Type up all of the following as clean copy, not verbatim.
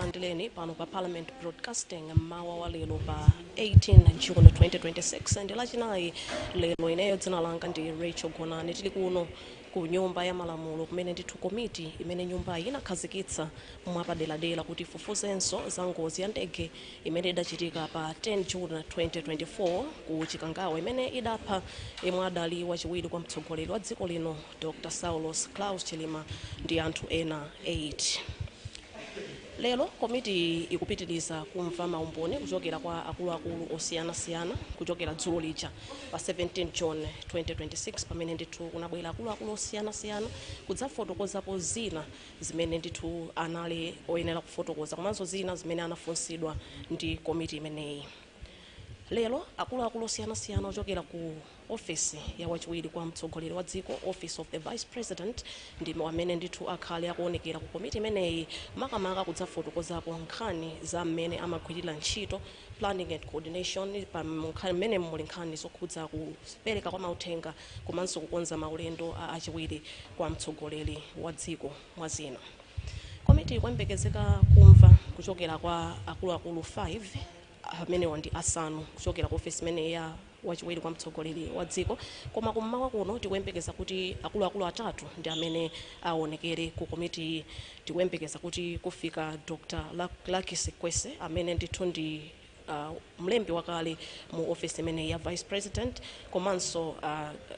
Kulandeleni pano pa Parliament Broadcasting mawa wa lero pa 18 June 2026 ndi lachinayi lero ineyo dzina langa ndi Rachel Gonani tili kuno ku nyumba ya malamulo kumene ndithu komiti imene nyumba inakhazikitsa mwapaderadera kuti ifufuzenso za ngozi ya ndege imene idachitika pa 10 June 2024 ku Chikangawa imene idapha yemwe adali wachiwiri kwa mtsogoleri wa dziko lino Dr. Saulos Klaus Chilima ndi anthu ena 8. Lero komiti ikupitiriza kumva maumboni kuchokera kwa akuluakulu osiyanasiyana kuchokera dzulo lija pa 17 June 2026 pamene ndithu kunabwera akuluakulu osiyanasiyana kudzafotokozapo zina zimene ndithu anali oyenera kufotokoza komanso zina zimene anafunsidwa ndi komiti imeneyi. Lero akuluakulu osiyanasiyana ochokera ku ofisi ya wachiwiri kwa mtsogoleri wa dziko Office of the Vice President ndi amene ndithu akhale akuonekera ku komiti imeneyi makamaka kudzafotokozapo nkhani za mmene amagwirira ntchito planning and coordination pa mmene muli nkhani zokhudza kupereka kwa mauthenga komanso kukonza maulendo a achiwiri kwa mtsogoleri wa dziko mwa zina. Komiti ikuyembekezeka kumva kuchokera kwa akuluakulu 5 amene ndi asanu kuchokera ku office imene ya wachiwiri kwa mtsogoleri wa dziko koma kummawa kuno tikuyembekeza kuti akuluakulu atatu ndi amene aonekere ku komiti. Tikuyembekeza kuti kufika Dr. Lucky Sikwese amene ndithu ndi mlembi wakale mu office imene ya Vice President komanso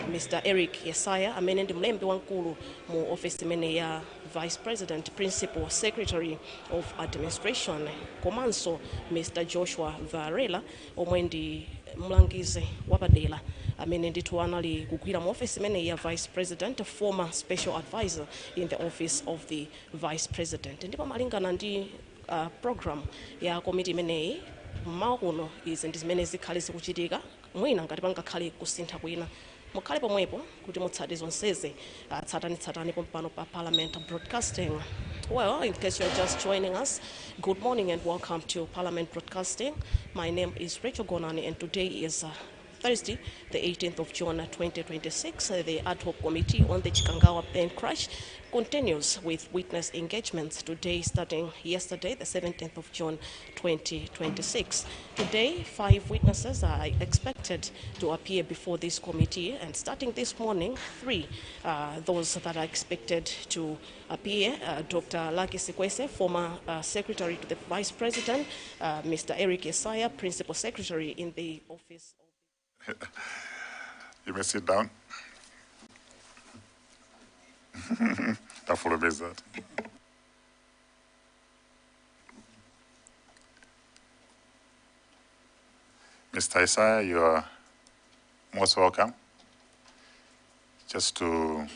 Mr. Eric Yesaya amene ndi mlembi wankulu mu office imene ya Vice President Principal Secretary of Administration komanso Mr. Joshua Varela omwe ndi mlangizi wapadera amene ndithu anali kugwira mu office imene ya Vice President former Special Advisor in the Office of the Vice President. Ndipo malingana ndi program ya komiti imeneyi mmawa kuno izi ndi zimene zikhale zikuchitika mwina ngati pangakhale kusintha kwina mukhale pomwepo kuti mutsate zonsezi tsatani pompano pa Parliament Broadcasting. Well, in case you're just joining us, good morning and welcome to Parliament Broadcasting. My name is Rachel Gonani and today is Thursday, the 18th of June 2026. The ad hoc committee on the Chikangawa plane crash continues with witness engagements today starting yesterday, the 17th of June 2026. Today, 5 witnesses are expected to appear before this committee, and starting this morning, 3 those that are expected to appear: Dr. Lucky Sikwese, former Secretary to the Vice President, Mr. Eric Yesaya, Principal Secretary in the Office of... You may sit down. That follow me that. Mr. Yesaya, you are most welcome. Just to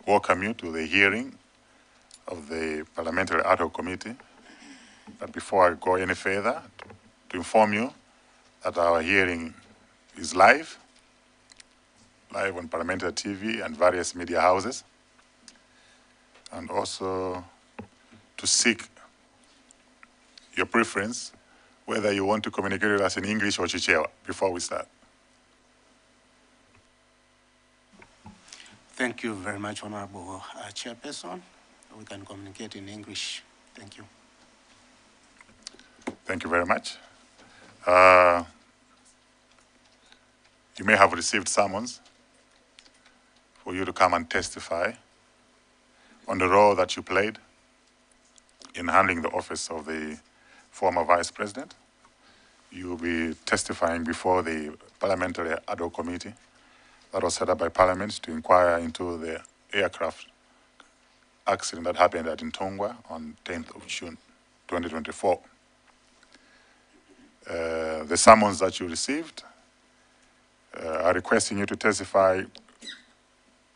welcome you to the hearing of the Parliamentary Ad hoc Committee. But before I go any further, to inform you that our hearing is live on Parliamentary TV and various media houses, and also to seek your preference whether you want to communicate with us in English or Chichewa before we start. Thank you very much, Honorable Chairperson. We can communicate in English. Thank you. Thank you very much. You may have received summons for you to come and testify on the role that you played in handling the office of the former Vice President. You will be testifying before the Parliamentary Ad hoc Committee that was set up by Parliament to inquire into the aircraft accident that happened at Ntongwa on 10th of June 2024. The summons that you received are requesting you to testify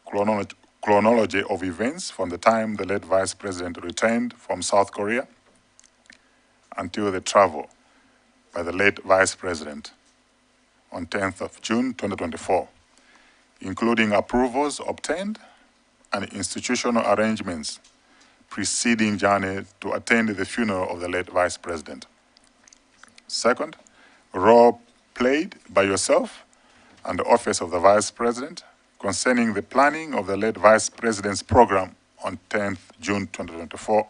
chronology of events from the time the late Vice President returned from South Korea until the travel by the late Vice President on 10th of June 2024, including approvals obtained and institutional arrangements preceding journey to attend the funeral of the late Vice President. Second, role played by yourself and the Office of the Vice President concerning the planning of the late Vice President's program on 10th June 2024,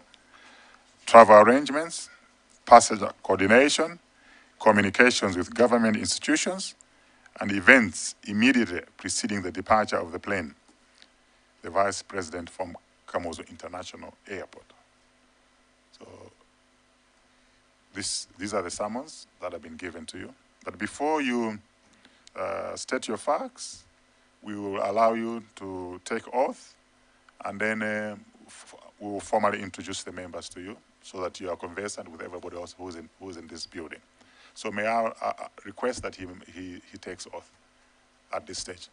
travel arrangements passenger coordination, communications with government institutions, and events immediately preceding the departure of the plane, the Vice President from Kamuzu International Airport. So these are the summons that have been given to you. But before you state your facts, we will allow you to take oath, and then we will formally introduce the members to you so that you are conversant with everybody else who's in this building. So may I request that he takes oath at this stage.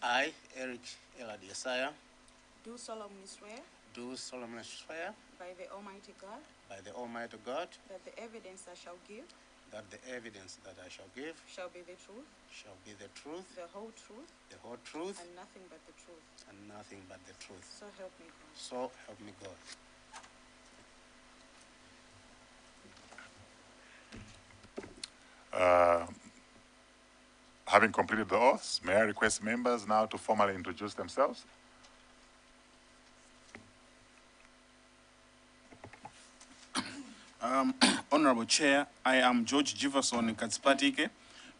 I, Eric Elad Yesaya, do solemnly swear do solemnly swear by the Almighty God by the Almighty God that the evidence I shall give that the evidence that I shall give shall be the truth, the truth, the whole truth, and nothing but the truth. nothing but the truth. So help me God. So help me God. Having completed the oaths, may I request members now to formally introduce themselves? Honorable Chair, I am George Jefferson Katsipatike,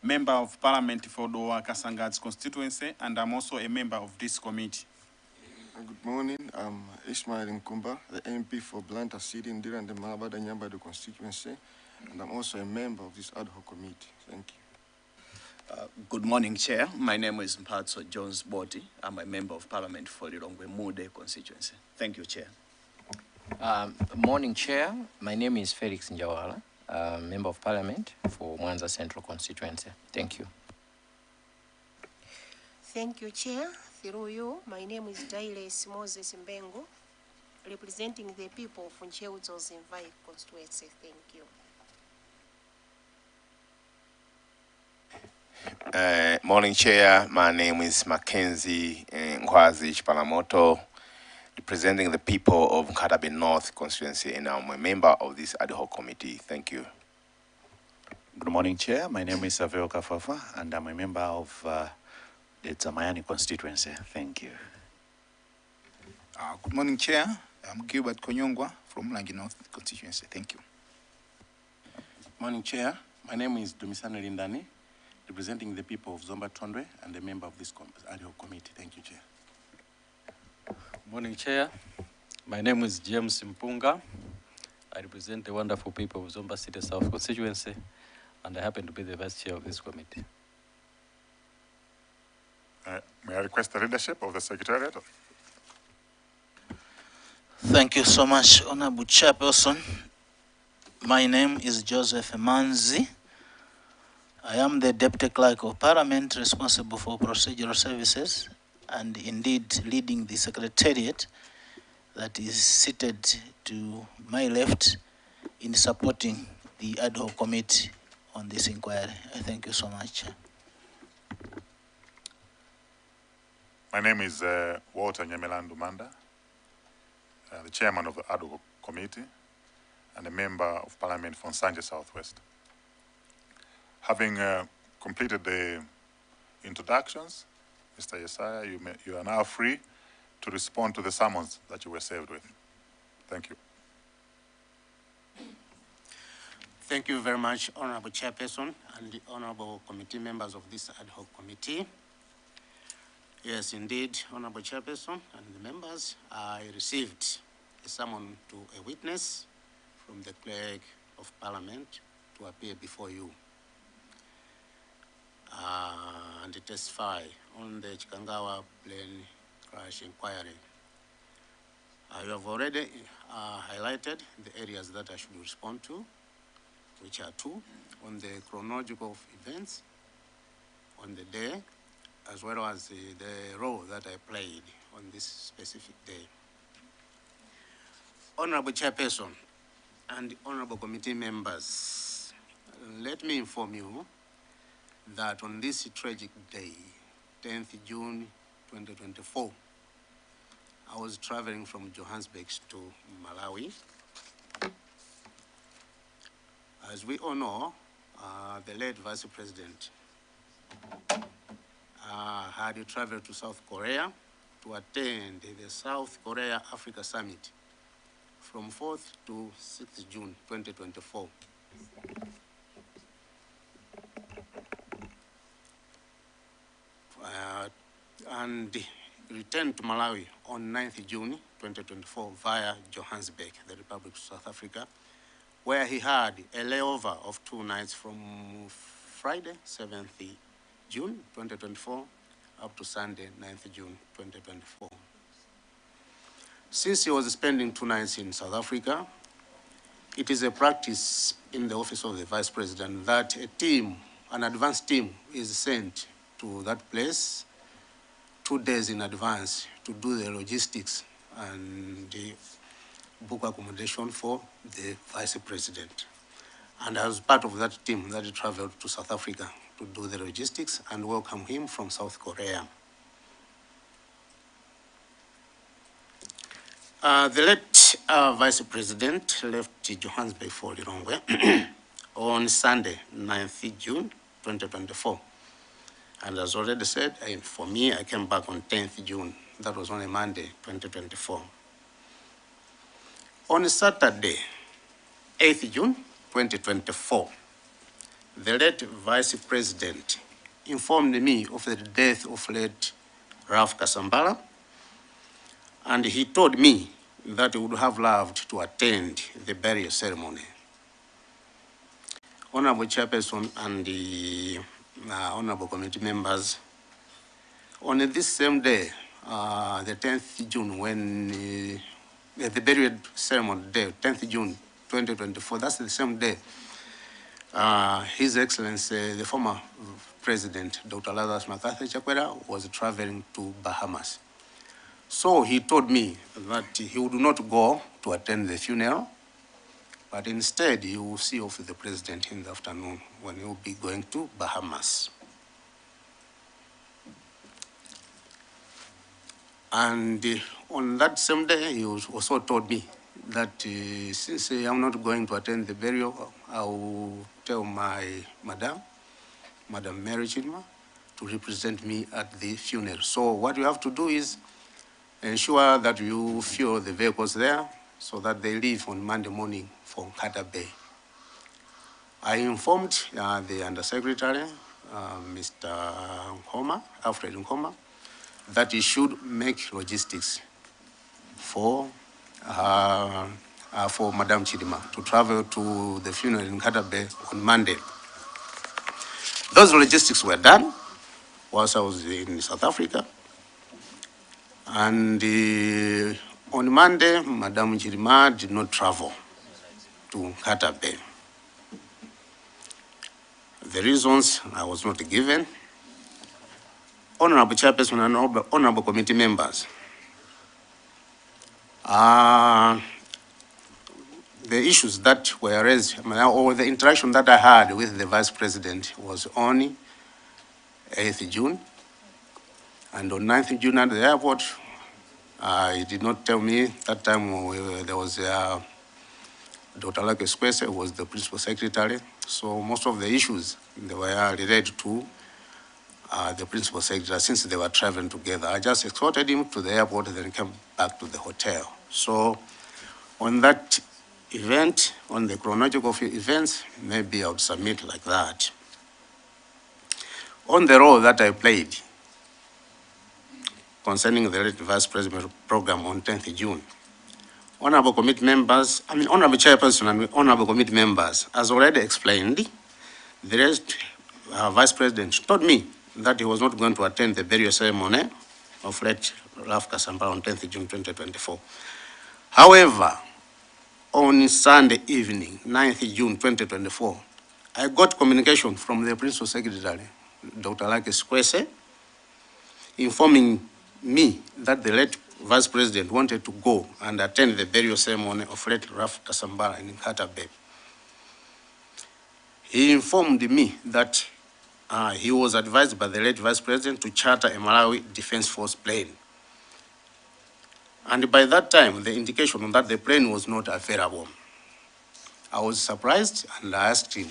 Member of Parliament for Doha Kasangats constituency, and I'm also a member of this committee. Good morning, I'm Ismail Nkumba, the MP for Blantyre City, Ndira and the Malabada Nyambado constituency, and I'm also a member of this ad hoc committee. Thank you. Good morning, Chair. My name is Mphatso Jones Boti. I'm a member of Parliament for Lilongwe Mude constituency. Thank you, Chair. Morning, Chair. My name is Felix Njawala, Member of Parliament for Mwanza Central constituency. Thank you. Thank you, Chair. Through you, my name is Dailes Moses Mbengo, representing the people of Ncheuzo's Invite constituency. Thank you. Morning, Chair. My name is Mackenzie Nkwazi Chipalamoto, representing the people of Nkatabe North constituency, and I'm a member of this ad hoc committee. Thank you. Good morning, Chair. My name is Savio Kafafa, and I'm a member of the Tamayani constituency. Thank you. Good morning, Chair. I'm Gilbert Konyongwa from Langi North constituency. Thank you. Morning, Chair. My name is Dumisano Lindani, representing the people of Zomba Tondwe and a member of this ad hoc committee. Thank you, Chair. Morning, Chair. My name is James Mpunga. I represent the wonderful people of Zomba City South constituency, and I happen to be the vice chair of this committee. May I request the leadership of the Secretariat? Thank you so much, Honorable Chairperson. My name is Joseph Manzi. I am the Deputy Clerk of Parliament responsible for procedural services and indeed leading the Secretariat that is seated to my left in supporting the ad hoc committee on this inquiry. I thank you so much. My name is Walter Nyamelandu Manda, the chairman of the ad hoc committee and a member of Parliament for Nsanje Southwest. Having completed the introductions, Mr. Yesaya, you are now free to respond to the summons that you were served with. Thank you. Thank you very much, Honorable Chairperson and the honorable committee members of this ad hoc committee. Yes, indeed, Honorable Chairperson and the members, I received a summon to a witness from the Clerk of Parliament to appear before you and to testify on the Chikangawa plane crash inquiry. You have already highlighted the areas that I should respond to, which are two, on the chronological events on the day, as well as the role that I played on this specific day. Honorable Chairperson and honorable committee members, let me inform you that on this tragic day, 10th June 2024, I was traveling from Johannesburg to Malawi. As we all know, the late Vice President had traveled to South Korea to attend the South Korea Africa Summit from 4th to 6th June 2024. And returned to Malawi on 9th June 2024 via Johannesburg, the Republic of South Africa, where he had a layover of 2 nights from Friday, 7th June 2024, up to Sunday, 9th June 2024. Since he was spending 2 nights in South Africa, it is a practice in the office of the Vice President that a team, an advance team, is sent to that place 2 days in advance to do the logistics and book accommodation for the Vice President. And I was part of that team that traveled to South Africa to do the logistics and welcome him from South Korea. The late Vice President left Johannesburg for Lilongwe on Sunday, 9th June 2024. And as already said, for me, I came back on 10th June. That was on a Monday, 2024. On Saturday, 8th June 2024, the late Vice President informed me of the death of late Ralph Kasambala, and he told me that he would have loved to attend the burial ceremony. Honorable Chairperson and the honorable committee members, on this same day, the 10th June, when the burial ceremony day, 10th June 2024, that's the same day, His Excellency, the former President, Dr. Lazarus MacArthur Chakwera, was traveling to Bahamas. So he told me that he would not go to attend the funeral, but instead he will see off the President in the afternoon when he will be going to Bahamas. And on that same day, he also told me that since I'm not going to attend the burial, I will tell my Madam Mary Chidma, to represent me at the funeral. So what you have to do is ensure that you fuel the vehicles there so that they leave on Monday morning for Nkata Bay. I informed the Undersecretary, Mr. Nkoma, Alfred Nkoma, that he should make logistics for Madam Chidima to travel to the funeral in Nkata Bay on Monday. Those logistics were done whilst I was in South Africa. And on Monday, Madam Chidima did not travel to Nkata Bay. The reasons I was not given. Honorable Chairperson and honorable committee members, the issues that were raised, or the interaction that I had with the Vice President was on 8th June. And on 9th June at the airport, he did not tell me that time there was Dr. Lake Squese, who was the principal secretary. So most of the issues, they were related to the principal secretary since they were traveling together. I just escorted him to the airport, then came back to the hotel. So on that event, on the chronological events, maybe I would submit like that. On the role that I played concerning the Vice President program on 10th June, honorable committee members, honorable chairperson and honorable committee members, as already explained, the rest Vice President told me that he was not going to attend the burial ceremony of late Ralph Kasambala on 10th June 2024. However, on Sunday evening, 9th June 2024, I got communication from the Principal Secretary, Dr. Lake Squese, informing me that the late Vice President wanted to go and attend the burial ceremony of late Ralph Kasambala in Nkata Bay. He informed me that he was advised by the late Vice President to charter a Malawi Defense Force plane And by that time, the indication that the plane was not available. I was surprised and I asked him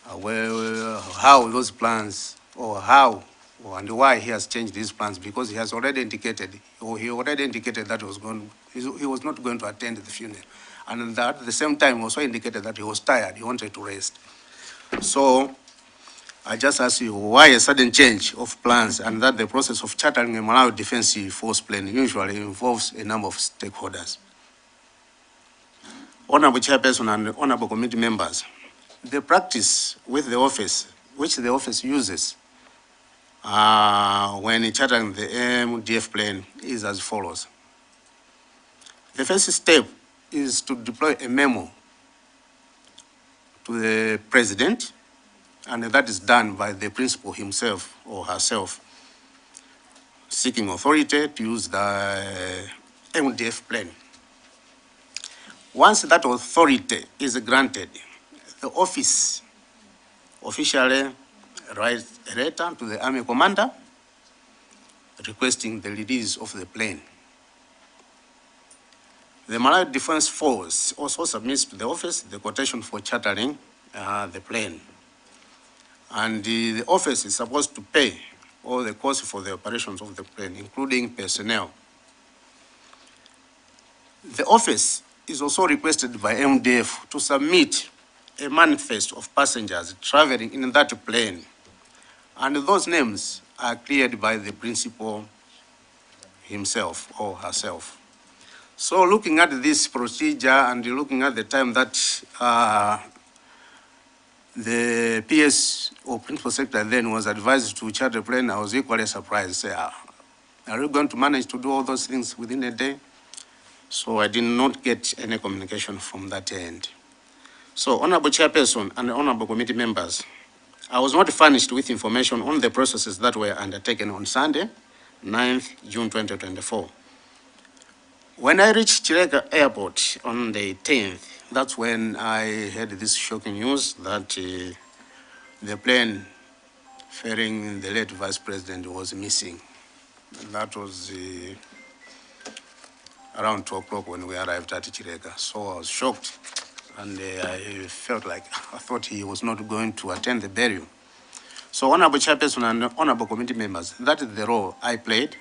how those plans, or how, and why he has changed these plans, because he has already indicated, or he already indicated that he was not going to attend the funeral. And that at the same time also indicated that he was tired, he wanted to rest. So I just asked you why a sudden change of plans, and that the process of chartering a Malawi Defense Force plane usually involves a number of stakeholders. Honorable Chairperson and Honorable Committee members, the practice with the office, which the office uses when chartering the MDF plane is as follows. The first step is to deploy a memo to the President, and that is done by the principal himself or herself, seeking authority to use the MDF plane. Once that authority is granted, the office officially writes a letter to the Army Commander requesting the release of the plane. The Malawi Defense Force also submits to the office the quotation for chartering the plane. And the office is supposed to pay all the costs for the operations of the plane, including personnel. The office is also requested by MDF to submit a manifest of passengers traveling in that plane. And those names are cleared by the principal himself or herself. So looking at this procedure and looking at the time that the PS or principal secretary then was advised to charter the plane, I was equally surprised. Say, are you going to manage to do all those things within a day? So I did not get any communication from that end. So, Honorable Chairperson and Honorable Committee members, I was not furnished with information on the processes that were undertaken on Sunday, 9th June 2024. When I reached Chireka Airport on the 10th, that's when I heard this shocking news that the plane ferrying the late Vice President was missing. And that was around 2 o'clock when we arrived at Chireka. So I was shocked, and I felt like I thought he was not going to attend the burial. So, Honorable Chairperson and Honorable Committee members, that is the role I played,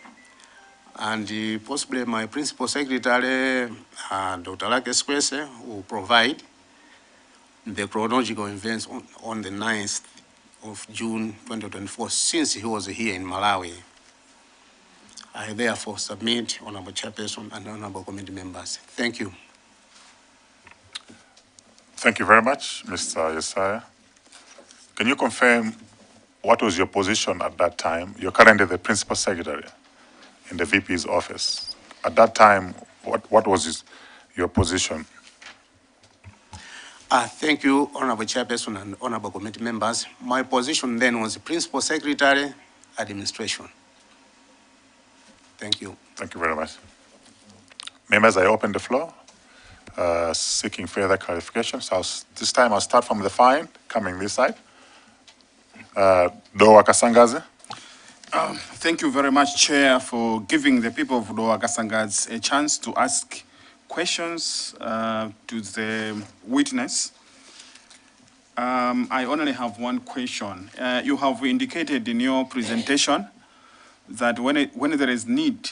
and possibly my Principal Secretary, Dr. Lake Squese, will provide the chronological events on the 9th of June 2024, since he was here in Malawi. I therefore submit, Honorable Chairperson and Honorable Committee members. Thank you. Thank you very much, Mr. Yesaya. Can you confirm what was your position at that time? You're currently the Principal Secretary in the VP's office. At that time, what was your position? Thank you, Honorable Chairperson and Honorable Committee members. My position then was Principal Secretary, Administration. Thank you. Thank you very much. Members, I open the floor, seeking further clarifications. This time I'll start from the fine, coming this side. Dowa Kasangazi. Thank you very much, Chair, for giving the people of Dowa Kasangazi a chance to ask questions to the witness. I only have one question. You have indicated in your presentation that when there is need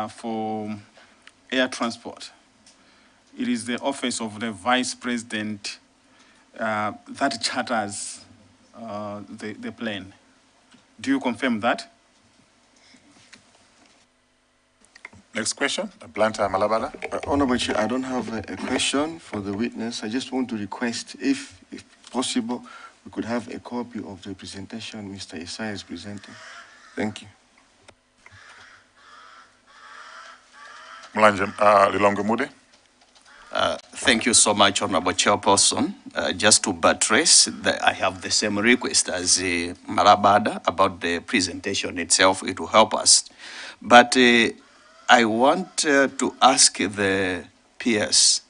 for air transport, it is the office of the Vice President that charters the plane. Do you confirm that? Next question, Blanta Malabada. Honorable Chair, I don't have a question for the witness. I just want to request, if possible, we could have a copy of the presentation Mr. Yesaya is presenting. Thank you. Lilongwe Mude. Thank you so much, Honorable Chairperson. Just to buttress, I have the same request as Malabada about the presentation itself. It will help us. But I want to ask the PS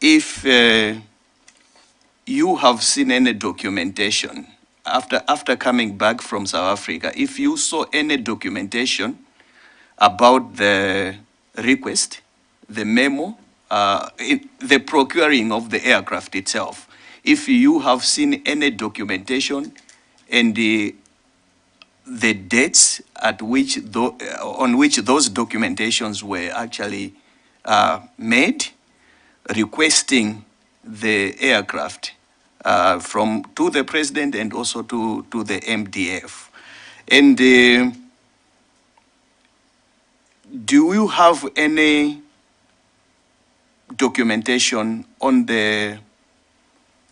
if you have seen any documentation after coming back from South Africa, if you saw any documentation about the request, the memo, the procuring of the aircraft itself. If you have seen any documentation and the dates at which on which those documentations were actually made, requesting the aircraft to the president and also to the MDF. And do you have any documentation on the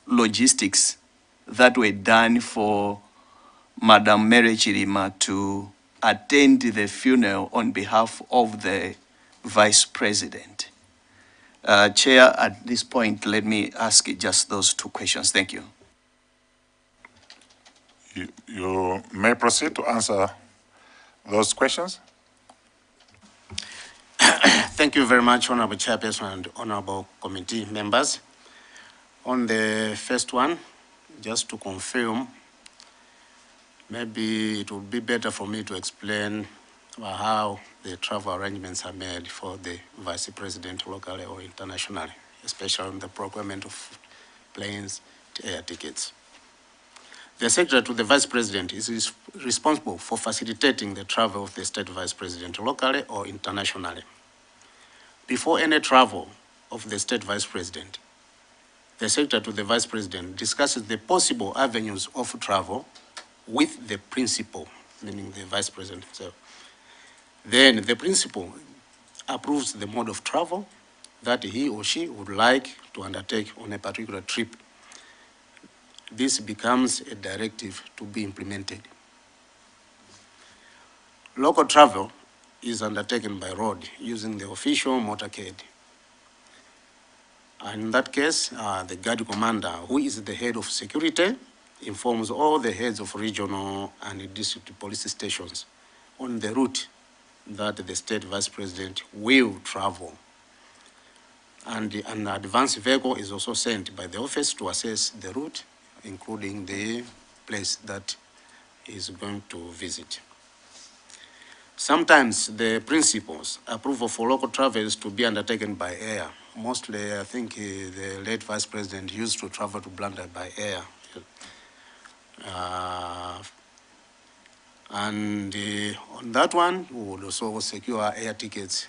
logistics that were done for Madam Mary Chirima to attend the funeral on behalf of the Vice President? Chair, at this point, let me ask just those two questions. Thank you. You may proceed to answer those questions. Thank you very much, Honorable Chairperson and Honorable Committee members. On the first one, just to confirm, maybe it would be better for me to explain how the travel arrangements are made for the Vice President locally or internationally, especially on the procurement of planes, air tickets. The Secretary to the Vice President is responsible for facilitating the travel of the State Vice President locally or internationally. Before any travel of the State Vice President, the Secretary to the Vice President discusses the possible avenues of travel with the principal, meaning the Vice President himself. Then the principal approves the mode of travel that he or she would like to undertake on a particular trip. This becomes a directive to be implemented. Local travel is undertaken by road using the official motorcade. And in that case, the guard commander, who is the head of security, informs all the heads of regional and district police stations on the route that the State Vice President will travel. And an advance vehicle is also sent by the office to assess the route, including the place that is going to visit. Sometimes the principal's approval for local travels to be undertaken by air. Mostly, I think the late Vice President used to travel to Blantyre by air. On that one, we would also secure air tickets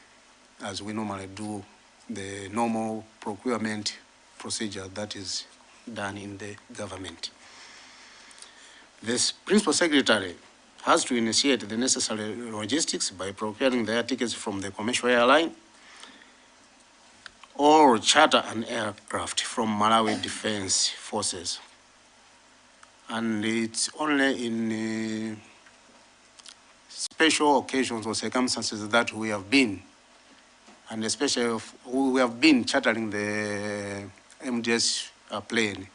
as we normally do the normal procurement procedure that is done in the government. This Principal Secretary has to initiate the necessary logistics by procuring the air tickets from the commercial airline or charter an aircraft from Malawi Defense Forces. And it's only in special occasions or circumstances that we have been, and especially we have been chartering the MDS plane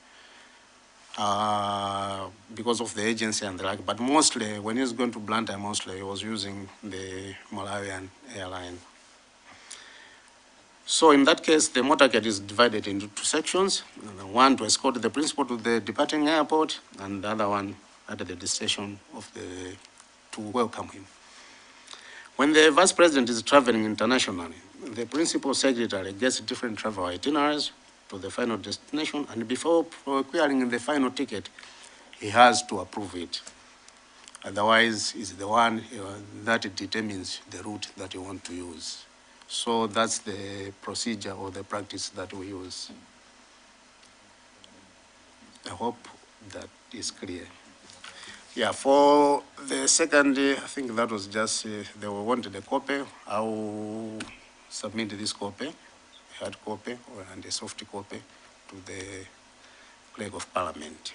because of the agency and the like, but mostly when he's going to Blantyre, mostly he was using the Malawian airline. So in that case, the motorcade is divided into two sections, one to escort the principal to the departing airport, and the other one at the destination of to welcome him. When the Vice President is traveling internationally, the Principal Secretary gets different travel itineraries to the final destination, and before procuring the final ticket, he has to approve it. Otherwise, he's the one that determines the route that you want to use. So that's the procedure or the practice that we use. I hope that is clear. Yeah, for the second, I think that was just, they wanted a copy. I will submit this copy, hard copy and a soft copy to the Clerk of Parliament.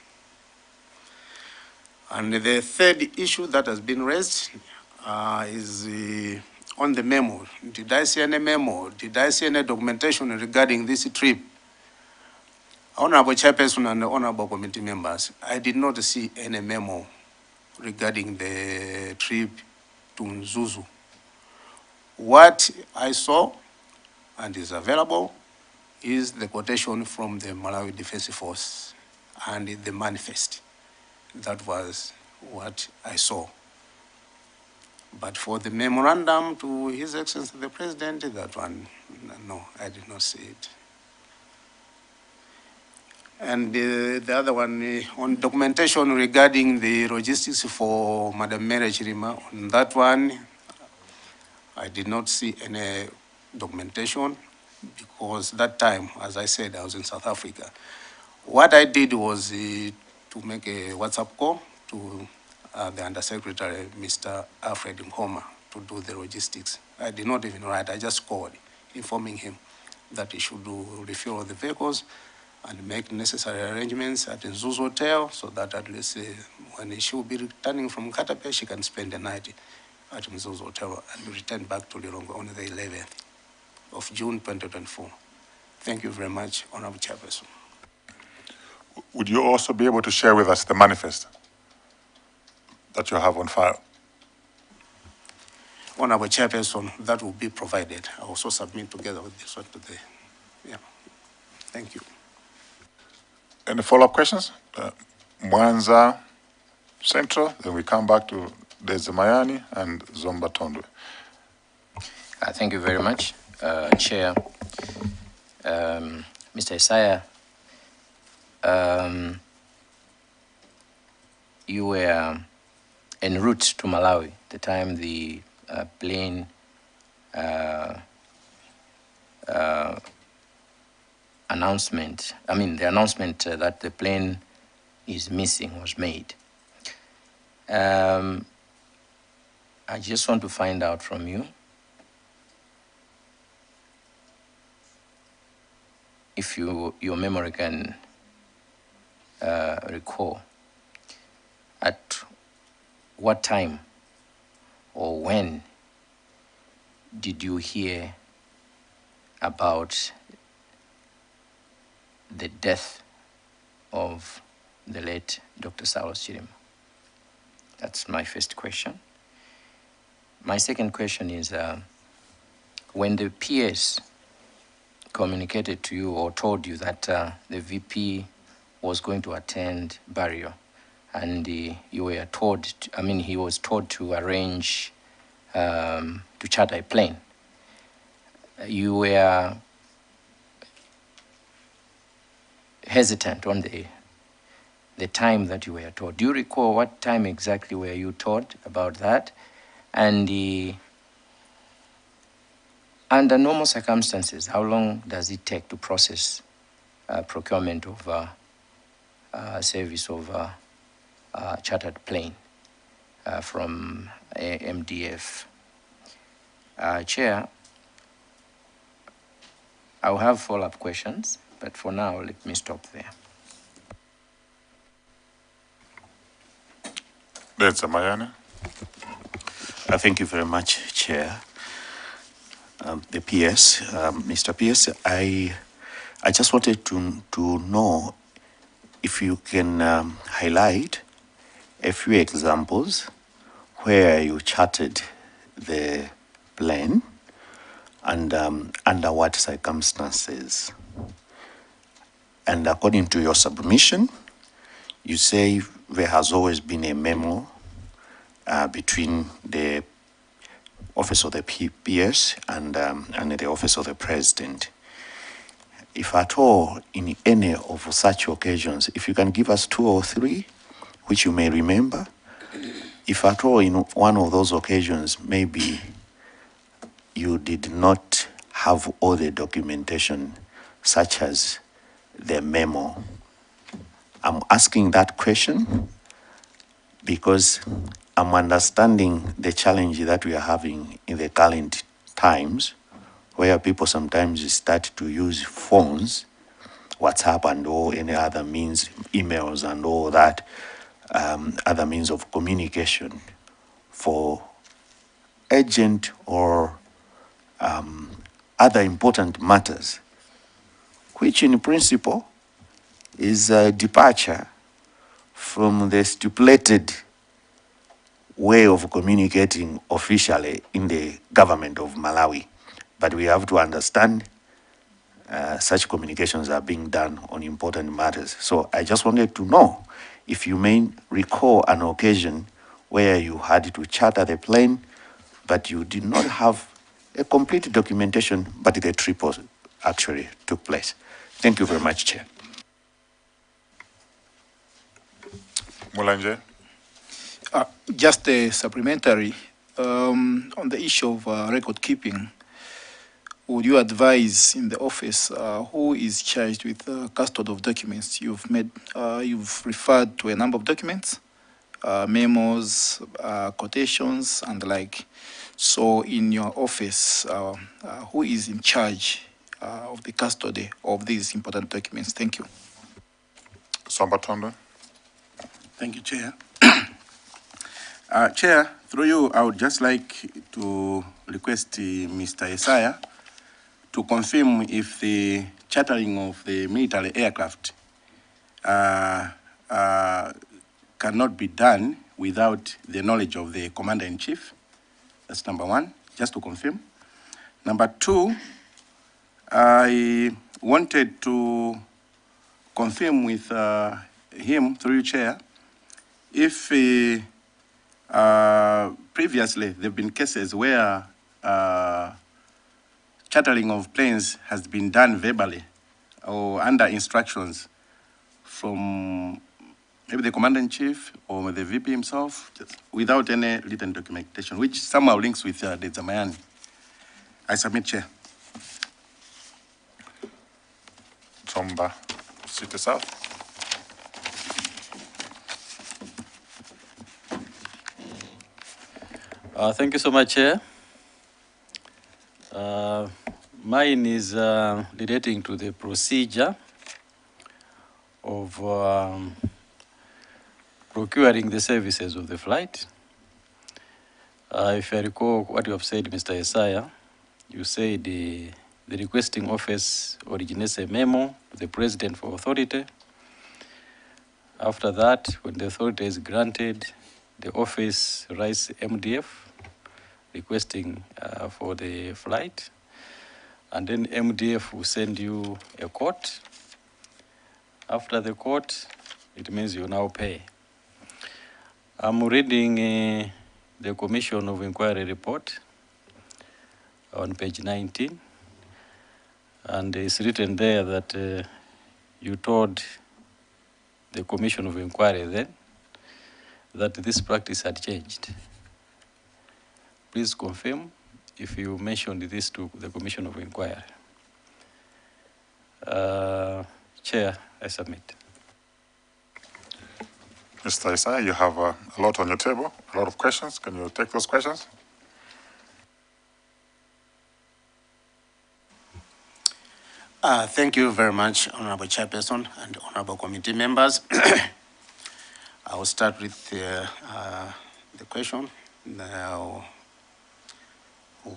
And the third issue that has been raised is on the memo. Did I see any memo? Did I see any documentation regarding this trip? Honorable Chairperson and Honorable Committee members, I did not see any memo regarding the trip to Mzuzu. What I saw and is available is the quotation from the Malawi Defense Force and the manifest. That was what I saw. But for the memorandum to His Excellency the President, that one, no, I did not see it. And the other one, on documentation regarding the logistics for Madam Mary Chirima, on that one, I did not see any documentation because that time, as I said, I was in South Africa. What I did was to make a WhatsApp call to the Undersecretary, Mr. Alfred Mhoma, to do the logistics. I did not even write, I just called, informing him that he should do refuel the vehicles and make necessary arrangements at the Zuzu Hotel so that at least when she will be returning from Katape, she can spend the night at Zuzu Hotel and return back to Lilongwe on the 11th of June 2024. Thank you very much, Honorable Chairperson. Would you also be able to share with us the manifest that you have on file? Honorable Chairperson, that will be provided. I also submit together with this one today. Yeah. Thank you. Any follow-up questions? Mwanza Central, then we come back to Dezemayani and Zomba Tondwe. Thank you very much, Chair. Mr. Yesaya, you were en route to Malawi the time the plane announcement, the announcement that the plane is missing was made. I just want to find out from you if your memory can recall at what time or when did you hear about the death of the late Dr. Saulos Chirima? That's my first question. My second question is, when the PS communicated to you or told you that the VP was going to attend burial, and you were told, he was told to arrange to charter a plane, you were hesitant on the time that you were told. Do you recall what time exactly were you told about that? And under normal circumstances, how long does it take to process procurement of service of chartered plane from MDF? Chair, I'll have follow-up questions, but for now, let me stop there. That's Mayana. Thank you very much, Chair. The PS, Mr. PS, I just wanted to know if you can highlight a few examples where you chartered the plane and under what circumstances. And according to your submission, you say there has always been a memo between the Office of the PS and the Office of the President. If at all, in any of such occasions, if you can give us 2 or 3, which you may remember, if at all in one of those occasions, maybe you did not have all the documentation, such as the memo. I'm asking that question because I'm understanding the challenge that we are having in the current times, where people sometimes start to use phones, WhatsApp and all any other means, emails and all that, other means of communication for urgent or other important matters, which in principle is a departure from the stipulated way of communicating officially in the government of Malawi. But we have to understand such communications are being done on important matters. So I just wanted to know if you may recall an occasion where you had to charter the plane that you did not have a complete documentation, but the trip was actually took place. Thank you very much, Chair. Mulanje. Just a supplementary on the issue of record keeping. Would you advise in the office who is charged with custody of documents? You've referred to a number of documents, memos, quotations, and the like. So, in your office, who is in charge of the custody of these important documents? Thank you. Sambatonda. Thank you, Chair. Chair, through you, I would just like to request Mr. Yesaya to confirm if the chartering of the military aircraft cannot be done without the knowledge of the Commander-in-Chief. That's number one, just to confirm. Number two, I wanted to confirm with him, through you, Chair, if previously there have been cases where chartering of planes has been done verbally or under instructions from maybe the Commander-in-Chief or the VP himself, just without any written documentation, which somehow links with the Zamayani. I submit, Chair. Tomba, City South. Thank you so much, Chair. Mine is relating to the procedure of procuring the services of the flight. If I recall what you have said, Mr. Yesaya, you said the requesting office originates a memo to the President for authority. After that, when the authority is granted, the office writes MDF requesting for the flight, and then MDF will send you a quote. After the quote, it means you now pay. I'm reading the Commission of Inquiry report on page 19, and it's written there that you told the Commission of Inquiry then that this practice had changed. Please confirm if you mentioned this to the Commission of Inquiry. Chair, I submit. Mr. Yesaya, you have a lot on your table, a lot of questions. Can you take those questions? Thank you very much, Honorable Chairperson and Honorable Committee members. I will start with the question. Now,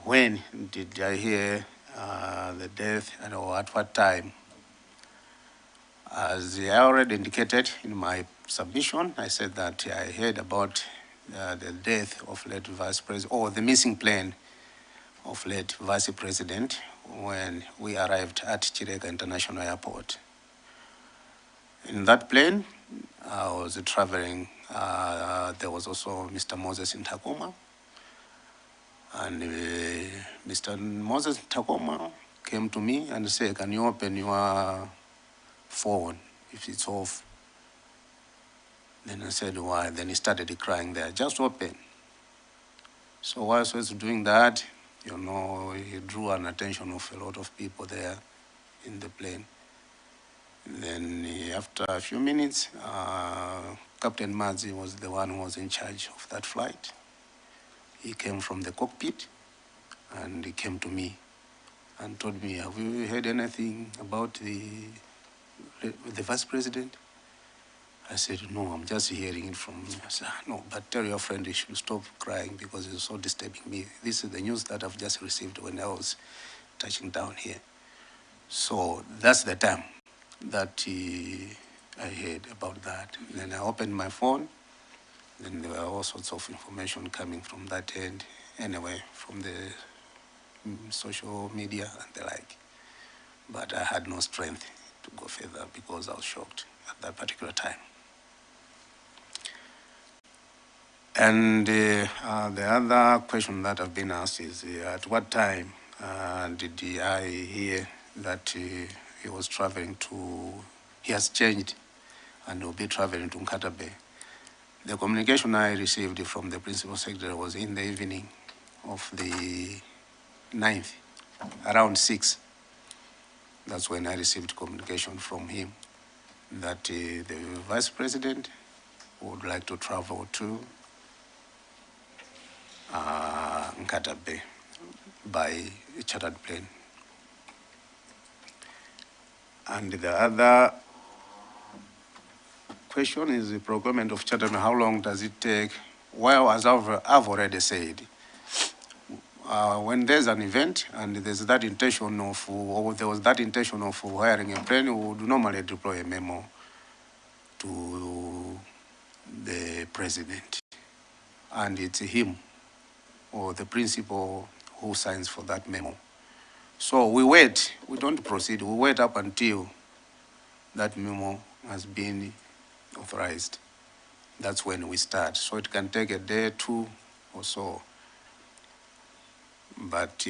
when did I hear the death and at what time? As I already indicated in my submission, I said that I heard about the death of late Vice President, or the missing plane of late Vice President when we arrived at Chireka International Airport. In that plane, I was traveling, there was also Mr. Moses Ntakoma, and Mr. Moses Ntakoma came to me and said, "Can you open your phone if it's off?" Then I said, "Why?" Then he started crying there, "Just open." So whilst I was doing that, you know, he drew an attention of a lot of people there in the plane. And then after a few minutes, Captain Mazi was the one who was in charge of that flight. He came from the cockpit and he came to me and told me, "Have you heard anything about the Vice President?" I said, "No, I'm just hearing it from you." I said, "No, but tell your friend he should stop crying because it's so disturbing me. This is the news that I've just received when I was touching down here." So that's the time that I heard about that. Then I opened my phone, then there were all sorts of information coming from that end, anyway, from the social media and the like. But I had no strength to go further because I was shocked at that particular time. And the other question that I've been asked is, at what time did I hear that he was traveling to, he has changed and will be traveling to Nkata Bay? The communication I received from the principal secretary was in the evening of the 9th, around 6. That's when I received communication from him that the vice president would like to travel to Nkata Bay by a chartered plane. And the other question is the procurement of chartered. How long does it take? Well, as I've already said, when there's an event and there's that intention of, or there was that intention of hiring a plane, we would normally deploy a memo to the president. And it's him or the principal who signs for that memo. So we wait, we don't proceed, we wait up until that memo has been authorized. That's when we start. So it can take a day, 2 or so. But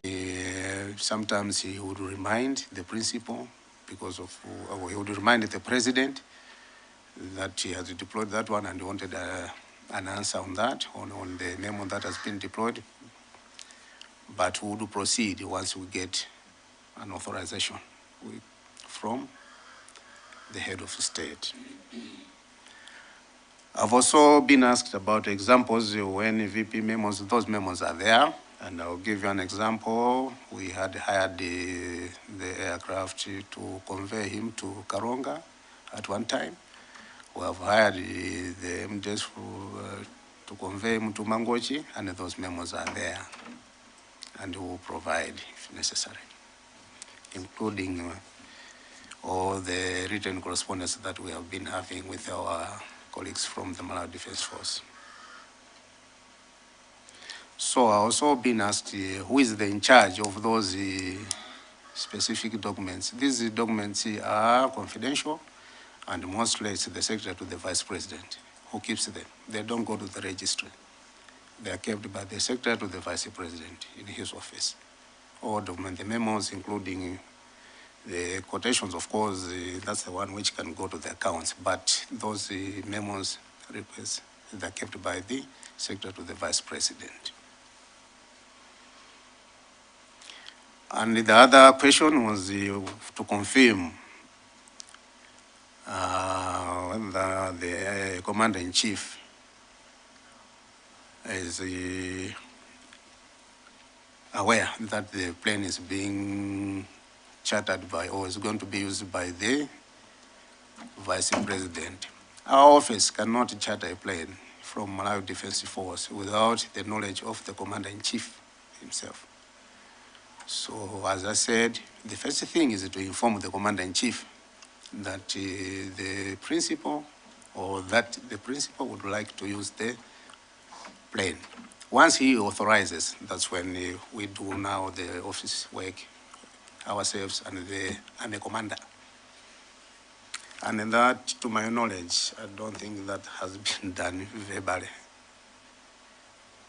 sometimes he would remind the principal because of, he would remind the president that he has deployed that one and wanted an answer on that, on the memo that has been deployed. But we would proceed once we get an authorization from the head of state. I've also been asked about examples when VP memos, those memos are there, and I'll give you an example. We had hired the aircraft to convey him to Karonga at one time. We have hired the MDS to convey him to Mangochi, and those memos are there, and we will provide if necessary, including all the written correspondence that we have been having with our colleagues from the Malawi Defense Force. So I've also been asked who is in charge of those specific documents. These documents are confidential, and mostly it's the secretary to the vice president who keeps them. They don't go to the registry. They are kept by the secretary to the vice president in his office. All document, the memos, including the quotations, of course, that's the one which can go to the accounts, but those memos, requests, they're kept by the secretary to the vice president. And the other question was to confirm whether the commander-in-chief is aware that the plane is being chartered by, or is going to be used by the vice president. Our office cannot charter a plane from Malawi Defense Force without the knowledge of the commander-in-chief himself. So, as I said, the first thing is to inform the commander-in-chief that the principal, or that the principal would like to use the plane. Once he authorizes, that's when we do now the office work ourselves and the commander. And in that, to my knowledge, I don't think that has been done verbally.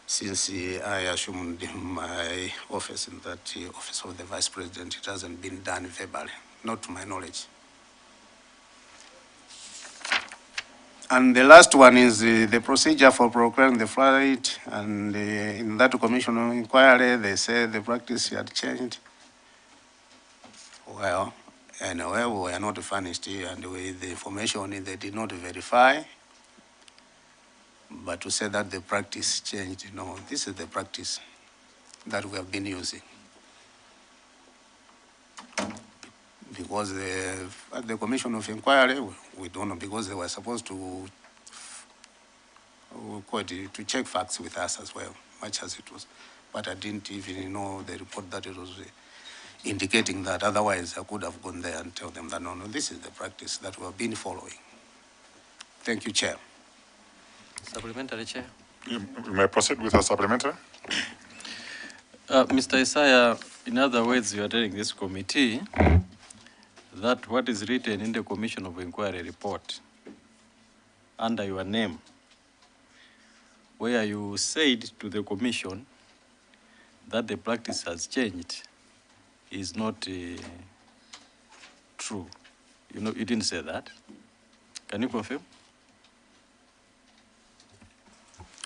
Since I assumed my office in that office of the vice president, it hasn't been done verbally, not to my knowledge. And the last one is the procedure for procuring the flight. And in that commission of inquiry, they said the practice had changed. Well, anyway, we were not furnished and with the information they did not verify. But to say that the practice changed, no, this is the practice that we have been using. Because at the commission of inquiry, we don't know, because they were supposed to check facts with us as well, much as it was. But I didn't even know the report that it was indicating that. Otherwise, I could have gone there and tell them that, no, this is the practice that we have been following. Thank you, Chair. Supplementary, Chair. You may proceed with a supplementary. Mr. Yesaya, in other words, you are telling this committee that what is written in the Commission of Inquiry report under your name where you said to the commission that the practice has changed is not true. You know, you didn't say that. Can you confirm?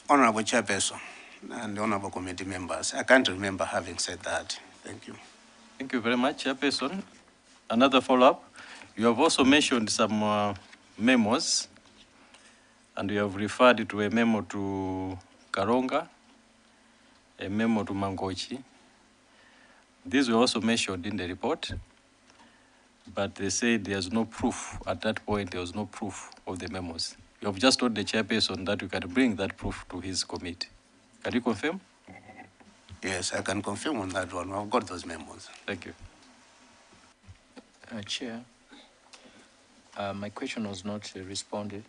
Honorable Chairperson and Honorable Committee members, I can't remember having said that. Thank you. Thank you very much, Chairperson. Another follow-up. You have also mentioned some memos, and you have referred to a memo to Karonga, a memo to Mangochi. These were also mentioned in the report, but they said there's no proof. At that point, there was no proof of the memos. You have just told the chairperson that you can bring that proof to his committee. Can you confirm? Yes, I can confirm on that one. I've got those memos. Thank you. Chair, my question was not responded.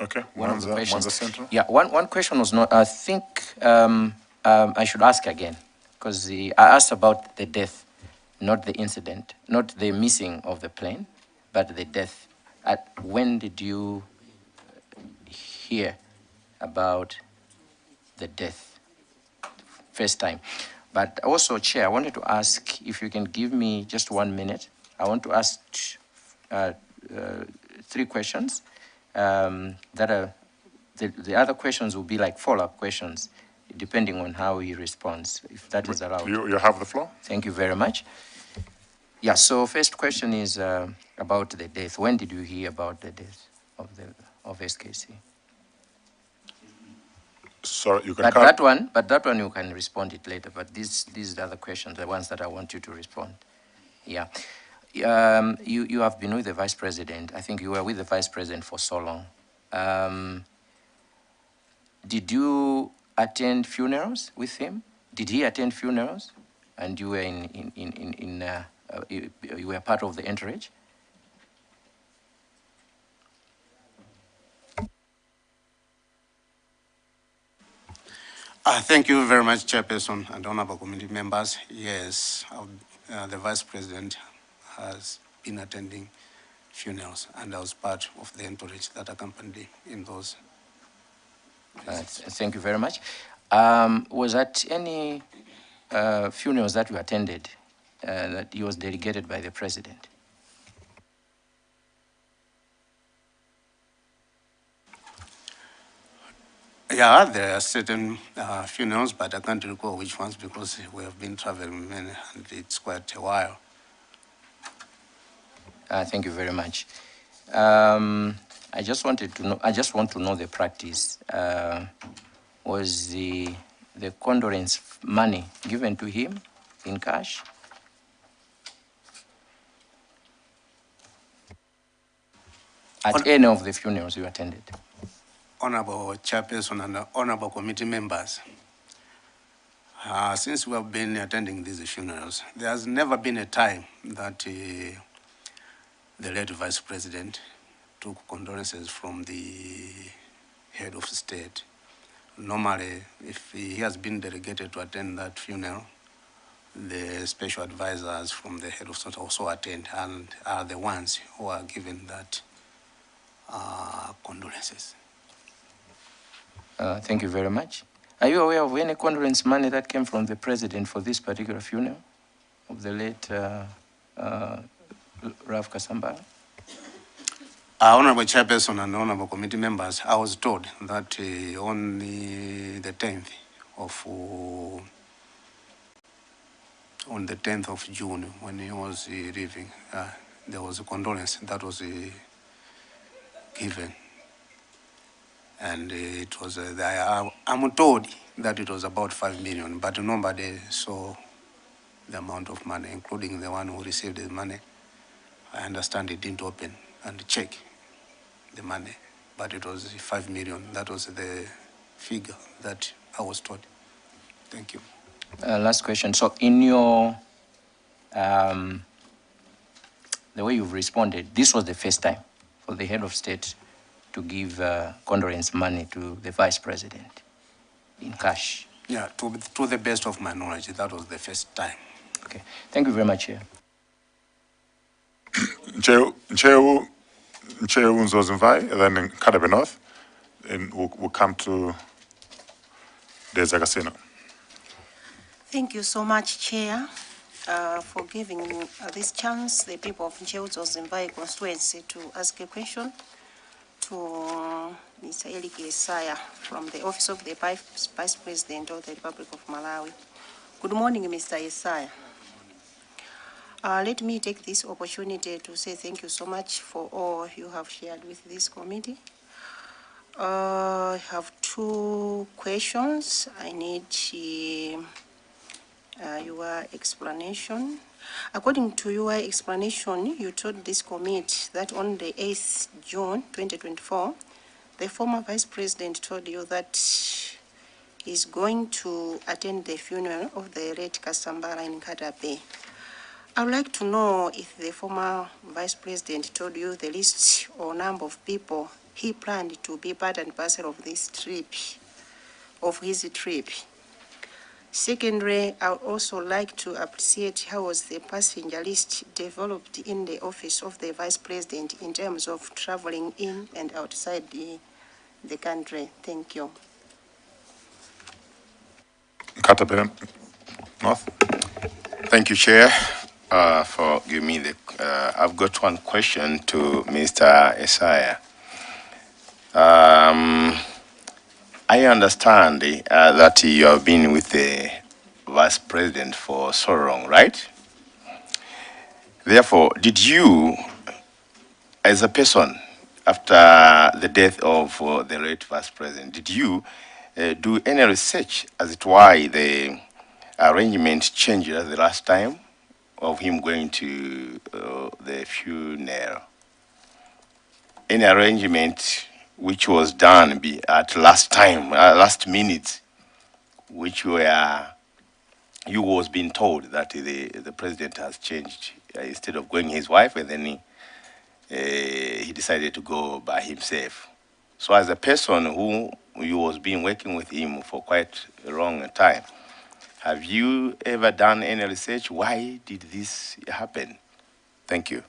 Okay, One of the questions. Mwanza Central. Yeah, one question was not, I think I should ask again, because I asked about the death, not the incident, not the missing of the plane, but the death. When did you hear about the death? First time. But also, Chair, I wanted to ask if you can give me just 1 minute. I want to ask 3 questions that are, the other questions will be like follow-up questions, depending on how he responds, if that is allowed. You have the floor. Thank you very much. Yeah, so first question is about the death. When did you hear about the death of SKC? So you can But that one you can respond it later, but these are the other questions, the ones that I want you to respond. Yeah. You have been with the Vice President. I think you were with the Vice President for so long. Did you attend funerals with him? Did he attend funerals? And you were you were part of the entourage? Thank you very much, Chairperson and Honorable Committee members. Yes, the Vice President has been attending funerals, and I was part of the entourage that accompanied him in those. Thank you very much. Was at any funerals that you attended that he was delegated by the President? Yeah, there are certain funerals, but I can't recall which ones because we have been traveling many, and it's quite a while. Thank you very much. I just want to know the practice. Was the condolence money given to him in cash? At any of the funerals you attended? Honorable Chairperson and Honorable Committee members, since we have been attending these funerals, there has never been a time that the late Vice President took condolences from the head of state. Normally, if he has been delegated to attend that funeral, the special advisors from the head of state also attend and are the ones who are given that condolences. Thank you very much. Are you aware of any condolence money that came from the President for this particular funeral of the late Ralph Kasamba? Honorable Chairperson and Honorable Committee members, I was told that on the 10th of June, when he was leaving, there was a condolence that was given. And it was, I'm told that it was about 5 million, but nobody saw the amount of money, including the one who received the money. I understand it didn't open and check the money, but it was 5 million. That was the figure that I was told. Thank you. Last question. So in your, the way you've responded, this was the first time for the head of state to give condolence money to the Vice President in cash? Yeah, to the best of my knowledge, that was the first time. Okay. Thank you very much, Chair. Nchewu Nzozimvai, then in Kadabe North, and we'll come to Deza Kasino. Thank you so much, Chair, for giving this chance, the people of Ncheuzo Mvai constituency, to ask a question to Mr. Yesaya from the Office of the Vice President of the Republic of Malawi. Good morning, Mr. Yesaya. Let me take this opportunity to say thank you so much for all you have shared with this committee. I have two questions. I need your explanation. According to your explanation, you told this committee that on the 8th June 2024, the former Vice President told you that he's going to attend the funeral of the late Kasambala in Kadabe. I would like to know if the former Vice President told you the list or number of people he planned to be part and parcel of this trip, of his trip. Secondly, I would also like to appreciate how was the passenger list developed in the office of the Vice President in terms of traveling in and outside the country. Thank you. Kataben North. Thank you, Chair, for giving me the. I've got one question to Mr. Yesaya. I understand that you have been with the Vice President for so long, right? Therefore, did you, as a person, after the death of the late Vice President, did you do any research as to why the arrangement changed at the last time of him going to the funeral? Any arrangement which was done at last time, last minute, which you was being told that the president has changed instead of going his wife, and then he decided to go by himself. So as a person who you was been working with him for quite a long time, have you ever done any research? Why did this happen? Thank you.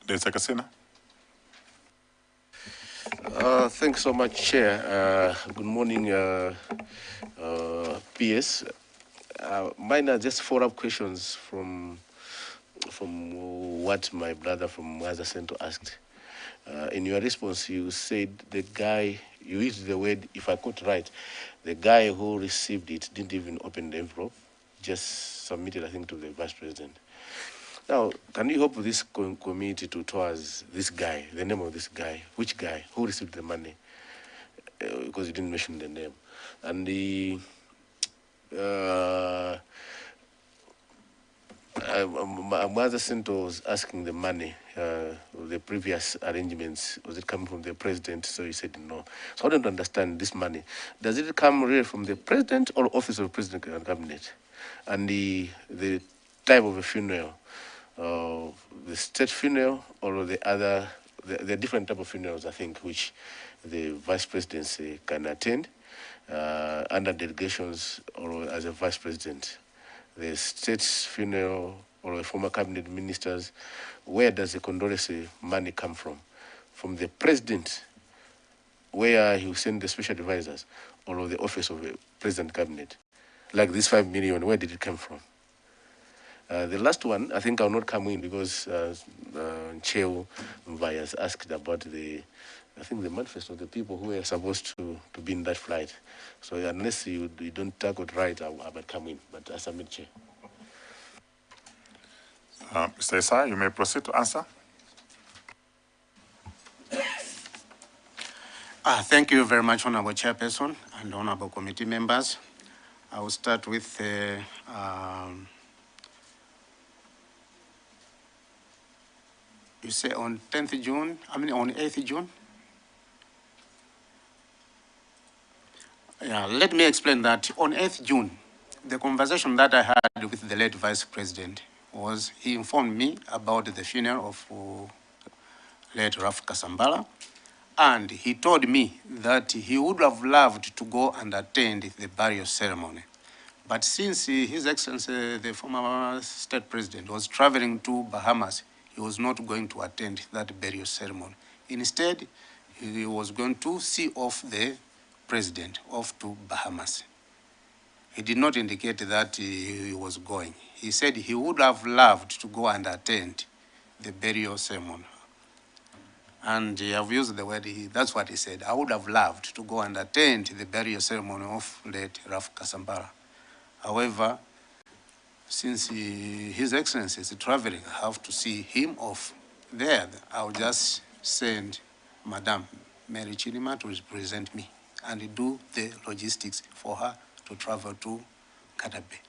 Deza Kasino. Thanks so much, Chair. Good morning, PS. Mine are just follow-up questions from what my brother from Mwaza Center asked. In your response, you said the guy, you used the word, if I quote right, the guy who received it didn't even open the envelope, just submitted, I think, to the Vice President. Now, can you help this committee to towards this guy, the name of this guy, which guy, who received the money? Because you didn't mention the name. And the Mother Center was asking the money, the previous arrangements, was it coming from the president? So he said no. So I don't understand this money. Does it come really from the president or office of president and cabinet? And the type of a funeral, the state funeral or the other, the different type of funerals, I think, which the vice presidency can attend under delegations or as a vice president. The state's funeral or the former cabinet ministers, where does the condolence money come from? From the president, where he will send the special advisors, or the office of the president cabinet? Like this 5 million, where did it come from? The last one, I think I'll not come in because Cheo Mvai has asked about I think the manifesto of the people who were supposed to be in that flight. So unless you don't tackle it right, I might come in, but I submit, Chair. Mr. Yesaya, you may proceed to answer. Thank you very much, Honorable Chairperson and Honorable Committee members. I will start with you say on 10th June, on 8th June? Yeah, let me explain that. On 8th June, the conversation that I had with the late Vice President was he informed me about the funeral of late Ralph Kasambala, and he told me that he would have loved to go and attend the burial ceremony. But since His Excellency, the former State President, was traveling to Bahamas, he was not going to attend that burial ceremony. Instead, he was going to see off the president off to Bahamas. He did not indicate that he was going. He said he would have loved to go and attend the burial ceremony. And I've used the word, that's what he said. I would have loved to go and attend the burial ceremony of late Ralph Kasambara. However, since His Excellency is traveling, I have to see him off there. I'll just send Madam Mary Chilima to represent me and do the logistics for her to travel to Katabe.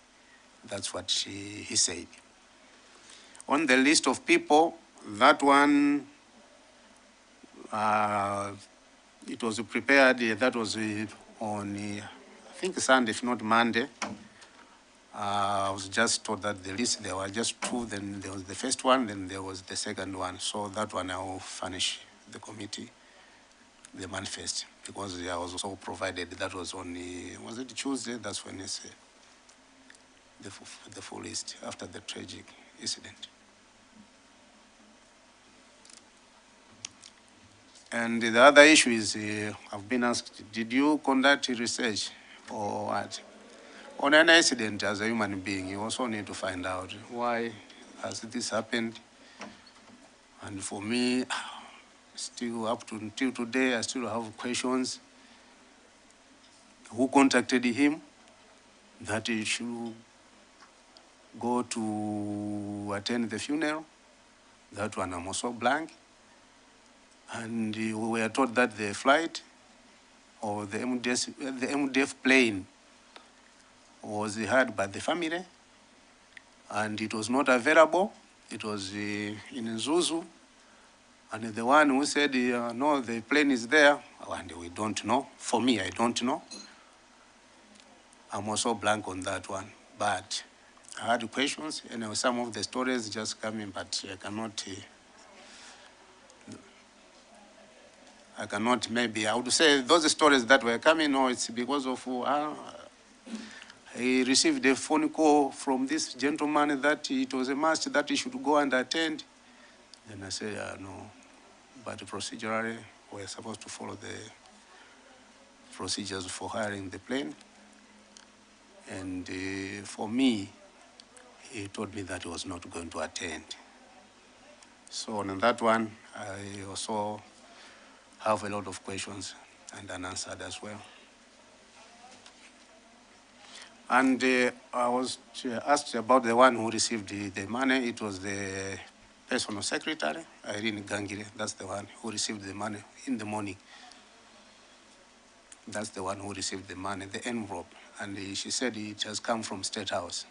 That's what he said. On the list of people, that one, it was prepared, that was on, I think Sunday, if not Monday. I was just told that the list, there were just two, then there was the first one, then there was the second one. So that one I will furnish the committee, the manifest, because I was also provided, that was on, was it Tuesday? That's when it's the full list after the tragic incident. And the other issue is, I've been asked, did you conduct research or what? On an incident as a human being, you also need to find out why has this happened. And for me, still up to until today, I still have questions. Who contacted him that he should go to attend the funeral? That one I'm also blank. And we were told that the flight or the MDF plane was had by the family, and it was not available. It was in Zuzu, and the one who said, no, the plane is there, and we don't know. For me, I don't know. I'm also blank on that one, but I had questions, and some of the stories just coming, but I cannot, maybe I would say those stories that were coming, no, it's because of, he received a phone call from this gentleman that it was a must that he should go and attend. Then I said, no, but procedurally, we're supposed to follow the procedures for hiring the plane. And for me, he told me that he was not going to attend. So on that one, I also have a lot of questions and unanswered as well. And I was asked about the one who received the money. It was the personal secretary, Irene Gangire. That's the one who received the money in the morning. That's the one who received the money, the envelope. And she said it has come from State House,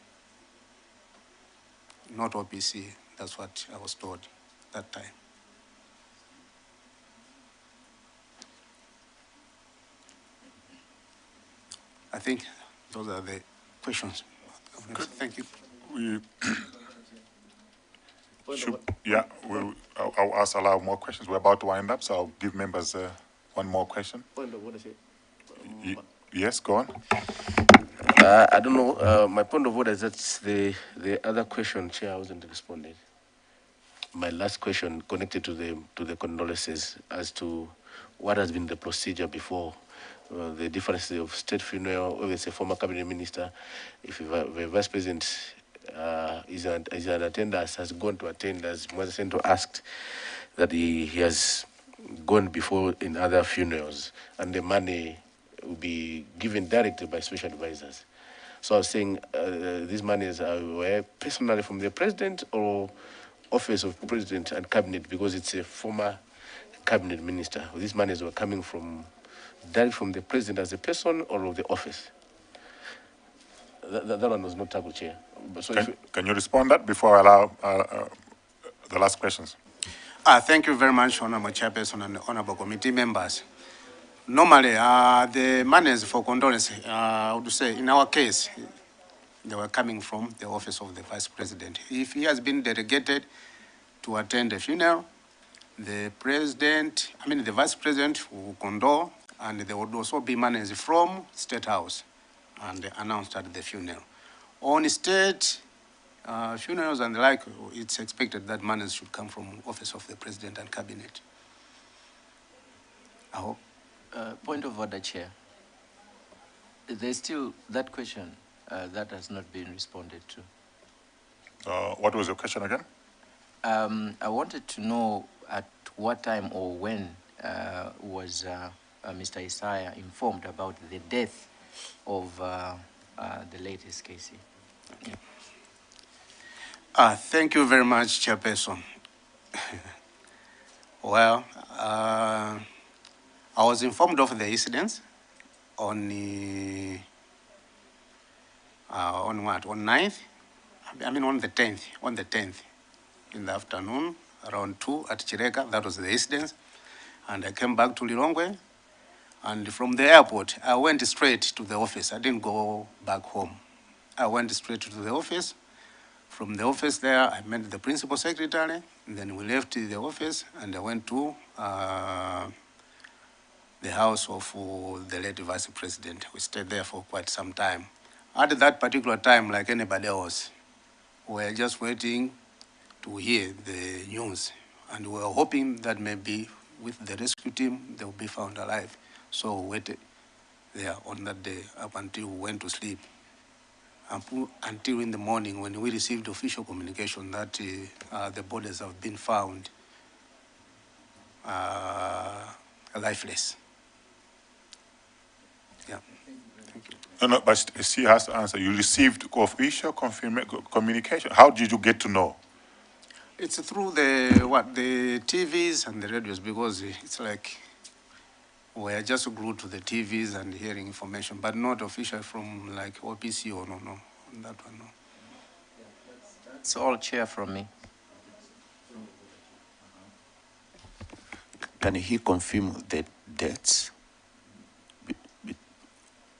not OPC. That's what I was told that time. I think those are the questions. Thank you. I'll allow more questions. We're about to wind up, so I'll give members one more question. Yes, go on. I don't know. My point of order is that the other question, Chair, I wasn't responding. My last question connected to the condolences as to what has been the procedure before the difference of state funeral, whether it's a former cabinet minister, if the vice president is an attendance, has gone to attend, as Mwaza Sento asked, that he has gone before in other funerals, and the money will be given directly by special advisors. So I was saying these monies were personally from the president or office of president and cabinet, because it's a former cabinet minister. These monies were coming from direct from the president as a person or of the office. That one was not tackled, Chair. So can you respond that before I allow the last questions? Thank you very much, Honorable Chairperson and Honorable Committee members. Normally, the monies for condolence, I would say, in our case, they were coming from the office of the Vice President. If he has been delegated to attend a funeral, the Vice President will condole, and there would also be monies from State House and announced at the funeral. On state funerals and the like, it's expected that monies should come from office of the President and Cabinet. I hope. Point of order, Chair. There's still that question that has not been responded to. What was your question again? I wanted to know at what time or when was Mr. Yesaya informed about the death of the latest Casey. Thank you very much, Chairperson. Well, I was informed of the incidents on what? On 9th? I mean on the 10th. On the 10th in the afternoon, around 2 at Chireka. That was the incident. And I came back to Lilongwe. And from the airport, I went straight to the office. I didn't go back home. I went straight to the office. From the office there, I met the principal secretary. And then we left the office and I went to the house of the late vice president. We stayed there for quite some time. At that particular time, like anybody else, we were just waiting to hear the news. And we were hoping that maybe with the rescue team, they will be found alive. So we waited there on that day up until we went to sleep. Until in the morning when we received official communication that the bodies have been found lifeless. Yeah. Thank you. No, but she has to answer. You received official communication. How did you get to know? It's through the TVs and the radios, because it's like we're just glued to the TVs and hearing information, but not official from like OPC or no, on that one, no. That's all, Chair, from me. Can he confirm the dates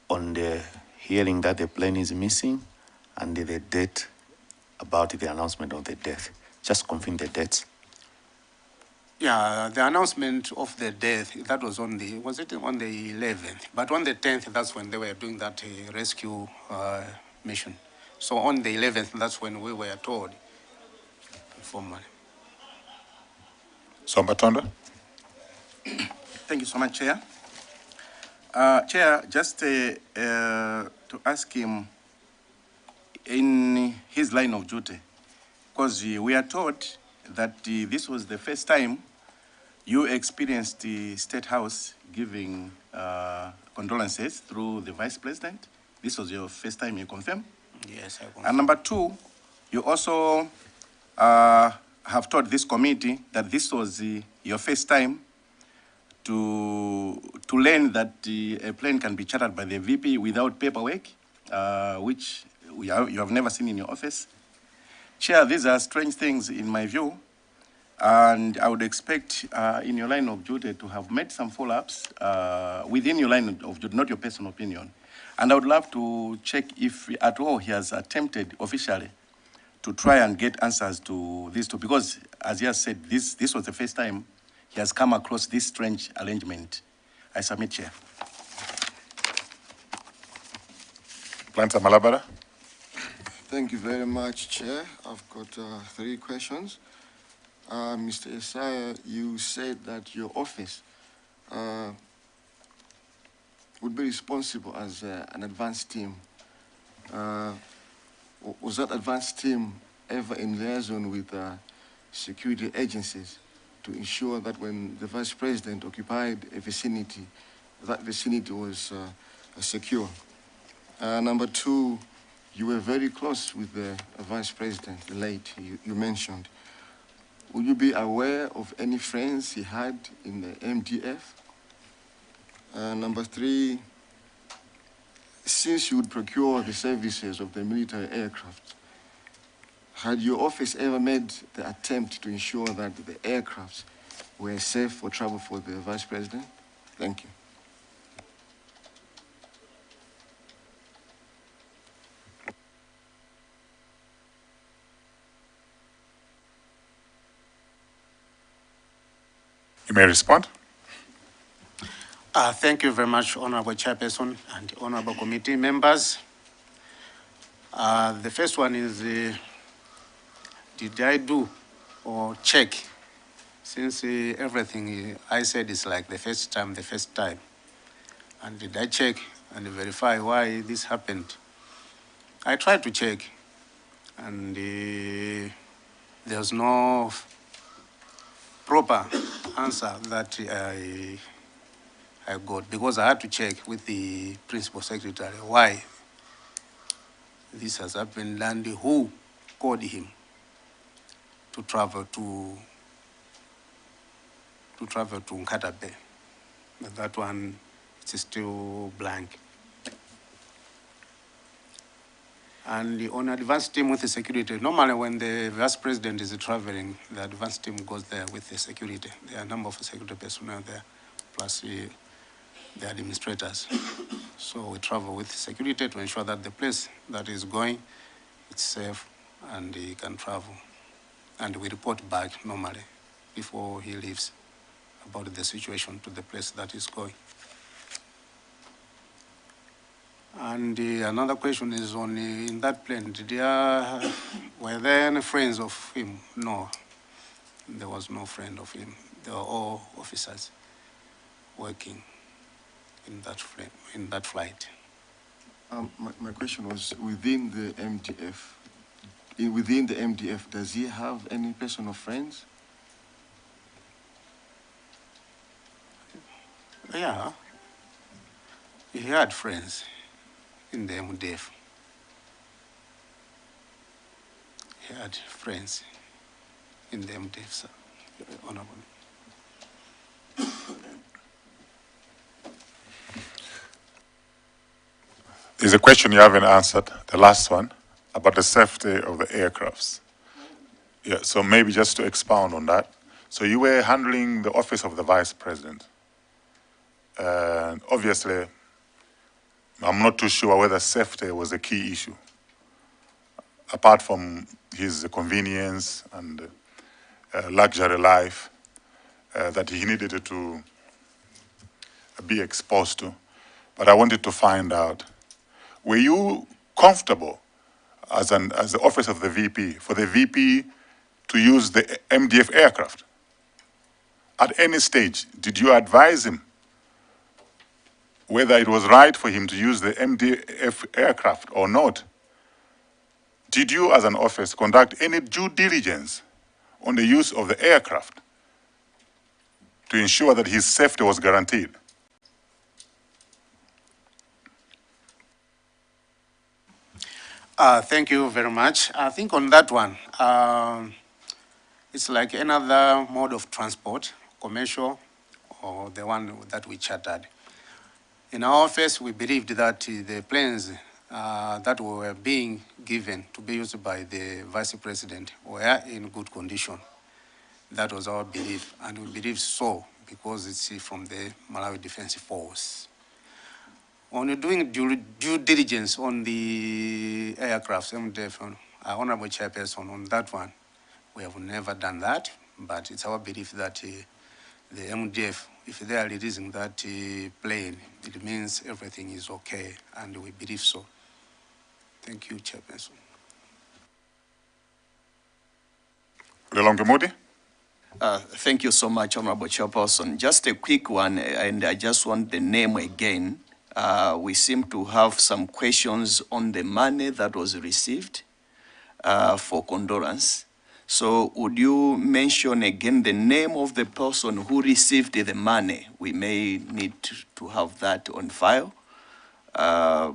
on the hearing that the plane is missing and the date about the announcement of the death? Just confirm the dates. Yeah, the announcement of the death, that was on the 11th? But on the 10th, that's when they were doing that rescue mission. So on the 11th, that's when we were told formally. Sombatonda? Thank you so much, Chair. Chair, just to ask him in his line of duty, because we are told that this was the first time you experienced the State House giving condolences through the Vice President. This was your first time, you confirm? Yes, I confirm. And number two, you also have told this committee that this was your first time to learn that a plane can be chartered by the VP without paperwork, which you have never seen in your office. Chair, these are strange things in my view, and I would expect in your line of duty to have made some follow-ups within your line of duty, not your personal opinion. And I would love to check if at all he has attempted officially to try and get answers to these two, because as he has said, this was the first time he has come across this strange arrangement. I submit, Chair. Planter Malabada? Thank you very much, Chair. I've got 3 questions. Mr. Yesaya, you said that your office would be responsible as an advance team. Was that advance team ever in liaison with security agencies to ensure that when the Vice President occupied a vicinity, that vicinity was secure? Number 2, you were very close with the Vice President, the late, you mentioned. Would you be aware of any friends he had in the MDF? Number 3, since you would procure the services of the military aircraft, had your office ever made the attempt to ensure that the aircrafts were safe for travel for the Vice President? Thank you. You may respond. Thank you very much, Honorable Chairperson and Honorable Committee members. The first one is, did I do or check? Since everything I said is like the first time. And did I check and verify why this happened. I tried to check, and there's no proper answer that I got, because I had to check with the principal secretary why this has happened and who called him to travel to Nkata Bay. But that one is still blank. And on advance team with the security, normally when the vice president is traveling, the advance team goes there with the security. There are a number of security personnel there, plus the administrators. So we travel with security to ensure that the place that is going, it's safe and he can travel. And we report back normally before he leaves about the situation to the place that he's going. And another question is on in that plane, were there any friends of him? No, there was no friend of him. They were all officers working in that flight. My question was within the MDF. Within the MDF, does he have any personal friends? Yeah, he had friends in the MDF. He had friends in the MDF, sir. Honorable. There's a question you haven't answered, the last one, about the safety of the aircrafts. Yeah, so maybe just to expound on that. So you were handling the office of the vice president. And obviously, I'm not too sure whether safety was a key issue, apart from his convenience and luxury life that he needed to be exposed to. But I wanted to find out, were you comfortable as the office of the VP, for the VP to use the MDF aircraft? At any stage, did you advise him whether it was right for him to use the MDF aircraft or not? Did you, as an office, conduct any due diligence on the use of the aircraft to ensure that his safety was guaranteed? Thank you very much. I think on that one, it's like another mode of transport, commercial, or the one that we chartered. In our office, we believed that the planes that were being given to be used by the vice president were in good condition. That was our belief, and we believe so because it's from the Malawi Defense Force. On doing due diligence on the aircraft, MDF, Honorable Chairperson, on that one, we have never done that, but it's our belief that the MDF, if they are releasing that plane, it means everything is okay, and we believe so. Thank you, Chairperson. Lelonge. Thank you so much, Honorable Chairperson. Just a quick one, and I just want the name again. We seem to have some questions on the money that was received for condolence. So would you mention again the name of the person who received the money? We may need to have that on file. I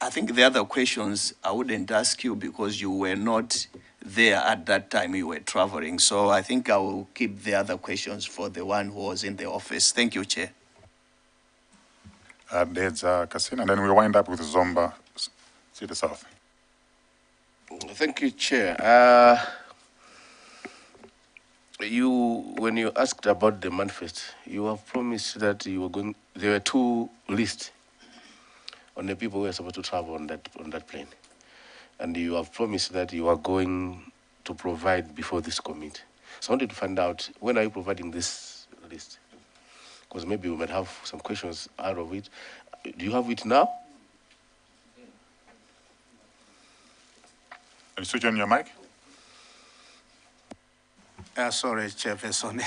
think the other questions I wouldn't ask you because you were not there at that time, you were traveling. So I think I will keep the other questions for the one who was in the office. Thank you, Chair. There's Casino, and then we wind up with Zomba, City South. Thank you, Chair. When you asked about the manifest, you have promised that you were going. There were two lists on the people who were supposed to travel on that plane, and you have promised that you are going to provide before this committee. So I wanted to find out, when are you providing this list? Because maybe we might have some questions out of it. Do you have it now? Can you switch on your mic? Sorry, Chairperson.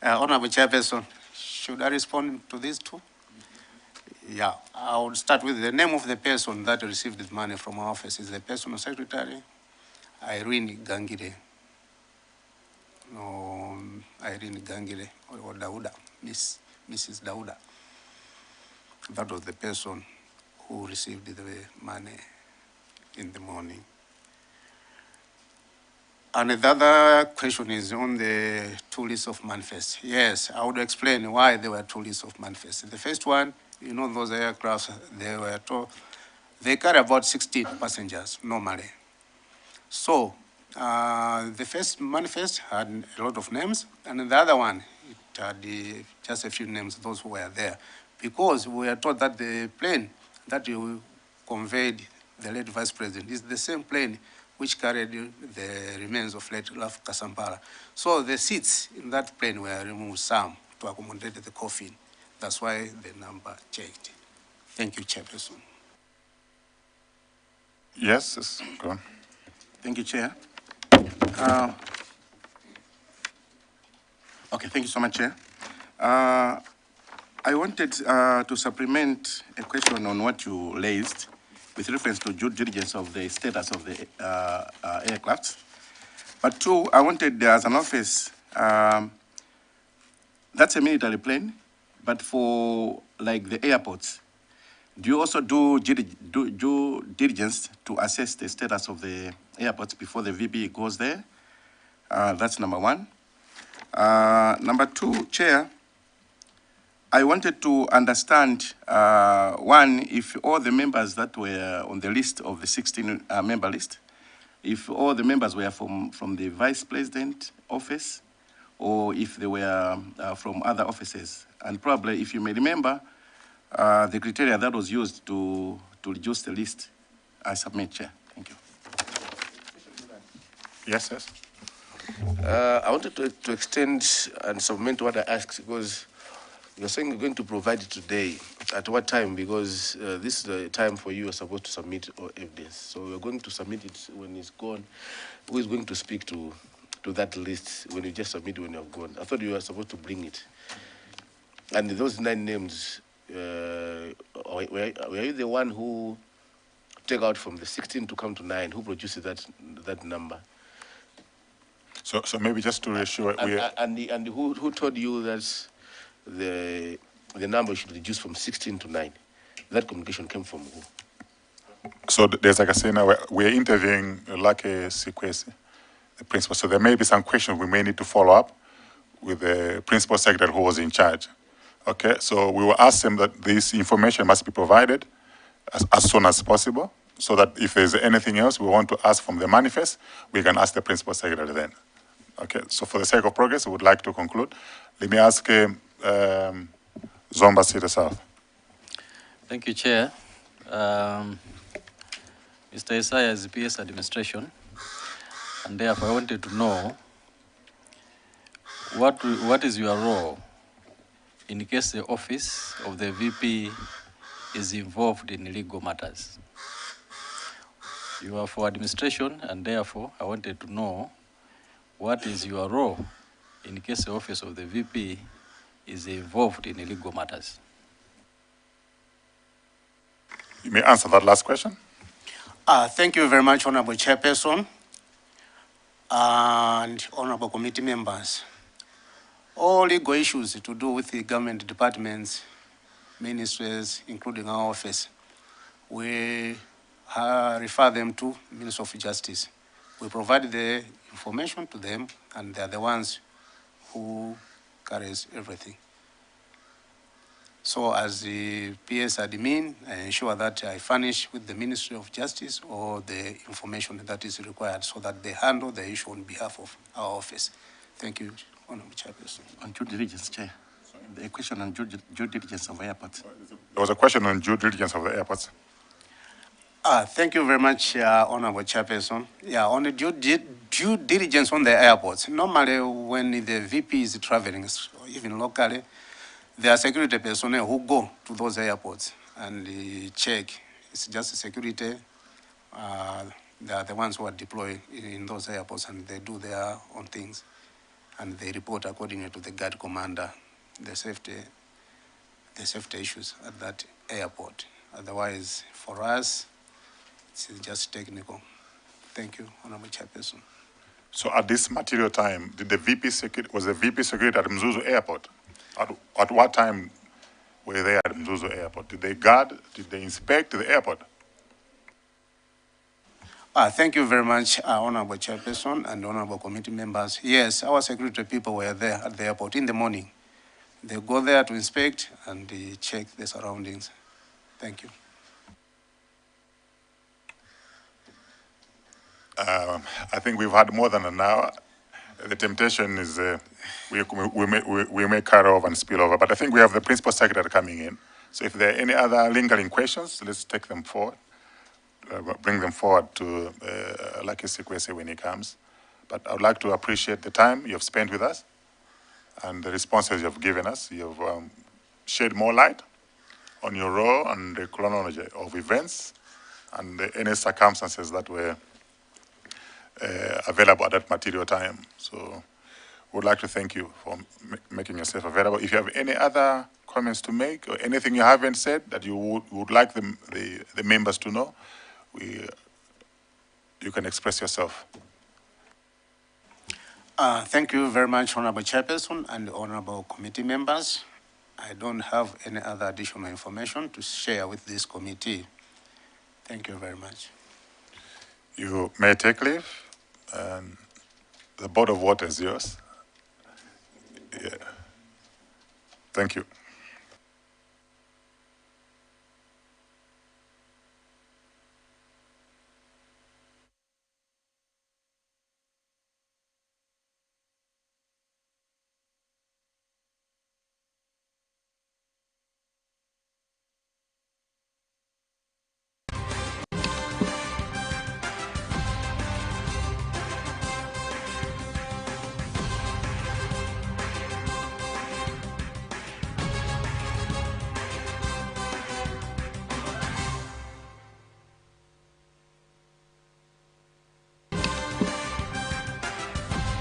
Honorable Chairperson, should I respond to these two? Yeah, I would start with the name of the person that received the money from our office is the personal secretary, Irene Gangire. No, Irene Gangire or Dauda, Mrs. Dauda. That was the person who received the money in the morning. And the other question is on the two lists of manifests. Yes, I would explain why there were two lists of manifests. The first one, you know, those aircrafts, they carry about 16 passengers normally. So the first manifest had a lot of names, and the other one, it had just a few names, those who were there. Because we were told that the plane that you conveyed the late Vice President is the same plane which carried the remains of late Ralph Kasampala. So the seats in that plane were removed some to accommodate the coffin. That's why the number changed. Thank you, Chairperson. Yes, go on. Thank you, Chair. Okay, thank you so much, Chair. I wanted to supplement a question on what you raised with reference to due diligence of the status of the aircraft. But two, I wanted, as an office, that's a military plane, but for like the airports, do you also do due diligence to assess the status of the airports before the VP goes there? That's number one. Number two, Chair, I wanted to understand, one, if all the members that were on the list of the 16 member list, if all the members were from the Vice President office, or if they were from other offices. And probably, if you may remember, the criteria that was used to reduce the list, I submit, Chair. Thank you. Yes, yes. I wanted to extend and submit what I asked, because you're saying you're going to provide it today. At what time? Because this is the time for you are supposed to submit evidence. So we're going to submit it when it's gone. Who is going to speak to that list when you just submit when you have gone? I thought you were supposed to bring it. And those 9 names, were you the one who take out from the 16 to come to 9? Who produces that number? So maybe just to reassure, and who told you that the number should reduce from 16 to 9? That communication came from who? So there's, like I say now, we're interviewing Lake Sikwesi, the principal. So there may be some questions we may need to follow up with the principal secretary who was in charge. Okay, so we will ask them that this information must be provided as soon as possible, so that if there's anything else we want to ask from the manifest, we can ask the principal secretary then. Okay, so for the sake of progress, we would like to conclude. Let me ask Zomba City South. Thank you, Chair. Mr. Yesaya is the PS administration, and therefore I wanted to know what is your role in case the office of the VP is involved in legal matters. You are for administration, and therefore I wanted to know what is your role in case the office of the VP is involved in legal matters. You may answer that last question. Thank you very much, Honorable Chairperson and Honorable Committee members. All legal issues to do with the government departments, ministries, including our office, we refer them to Minister of Justice. We provide the information to them, and they're the ones who carries everything. So as the PS admin, I ensure that I furnish with the Ministry of Justice all the information that is required so that they handle the issue on behalf of our office. Thank you, Honorable Chairperson. On due diligence, Chair. The question on due diligence of airports. There was a question on due diligence of the airports. Thank you very much, Honorable Chairperson. Yeah, on the due diligence on the airports, normally when the VP is traveling, even locally, there are security personnel who go to those airports and check. It's just security. They are the ones who are deployed in those airports, and they do their own things. And they report accordingly to the guard commander, the safety the safety issues at that airport. Otherwise, for us, it's just technical. Thank you, Honorable Chairperson. So at this material time, was the VP security at Mzuzu Airport? At what time were they at Mzuzu Airport? Did they guard, did they inspect the airport? Thank you very much, Honorable Chairperson and Honorable Committee members. Yes, our security people were there at the airport in the morning. They go there to inspect and check the surroundings. Thank you. I think we've had more than an hour. The temptation is we may carry over and spill over, but I think we have the Principal Secretary coming in. So if there are any other lingering questions, let's take them forward, bring them forward to Lucky Sikwese when he comes. But I would like to appreciate the time you've spent with us and the responses you've given us. You've shed more light on your role and the chronology of events and any circumstances that were available at that material time. So would like to thank you for making yourself available. If you have any other comments to make or anything you haven't said that you would like the members to know, you can express yourself. Thank you very much, Honorable Chairperson and Honorable Committee members. I don't have any other additional information to share with this committee. Thank you very much. You may take leave, and the Board of Water is yours. Yeah. Thank you.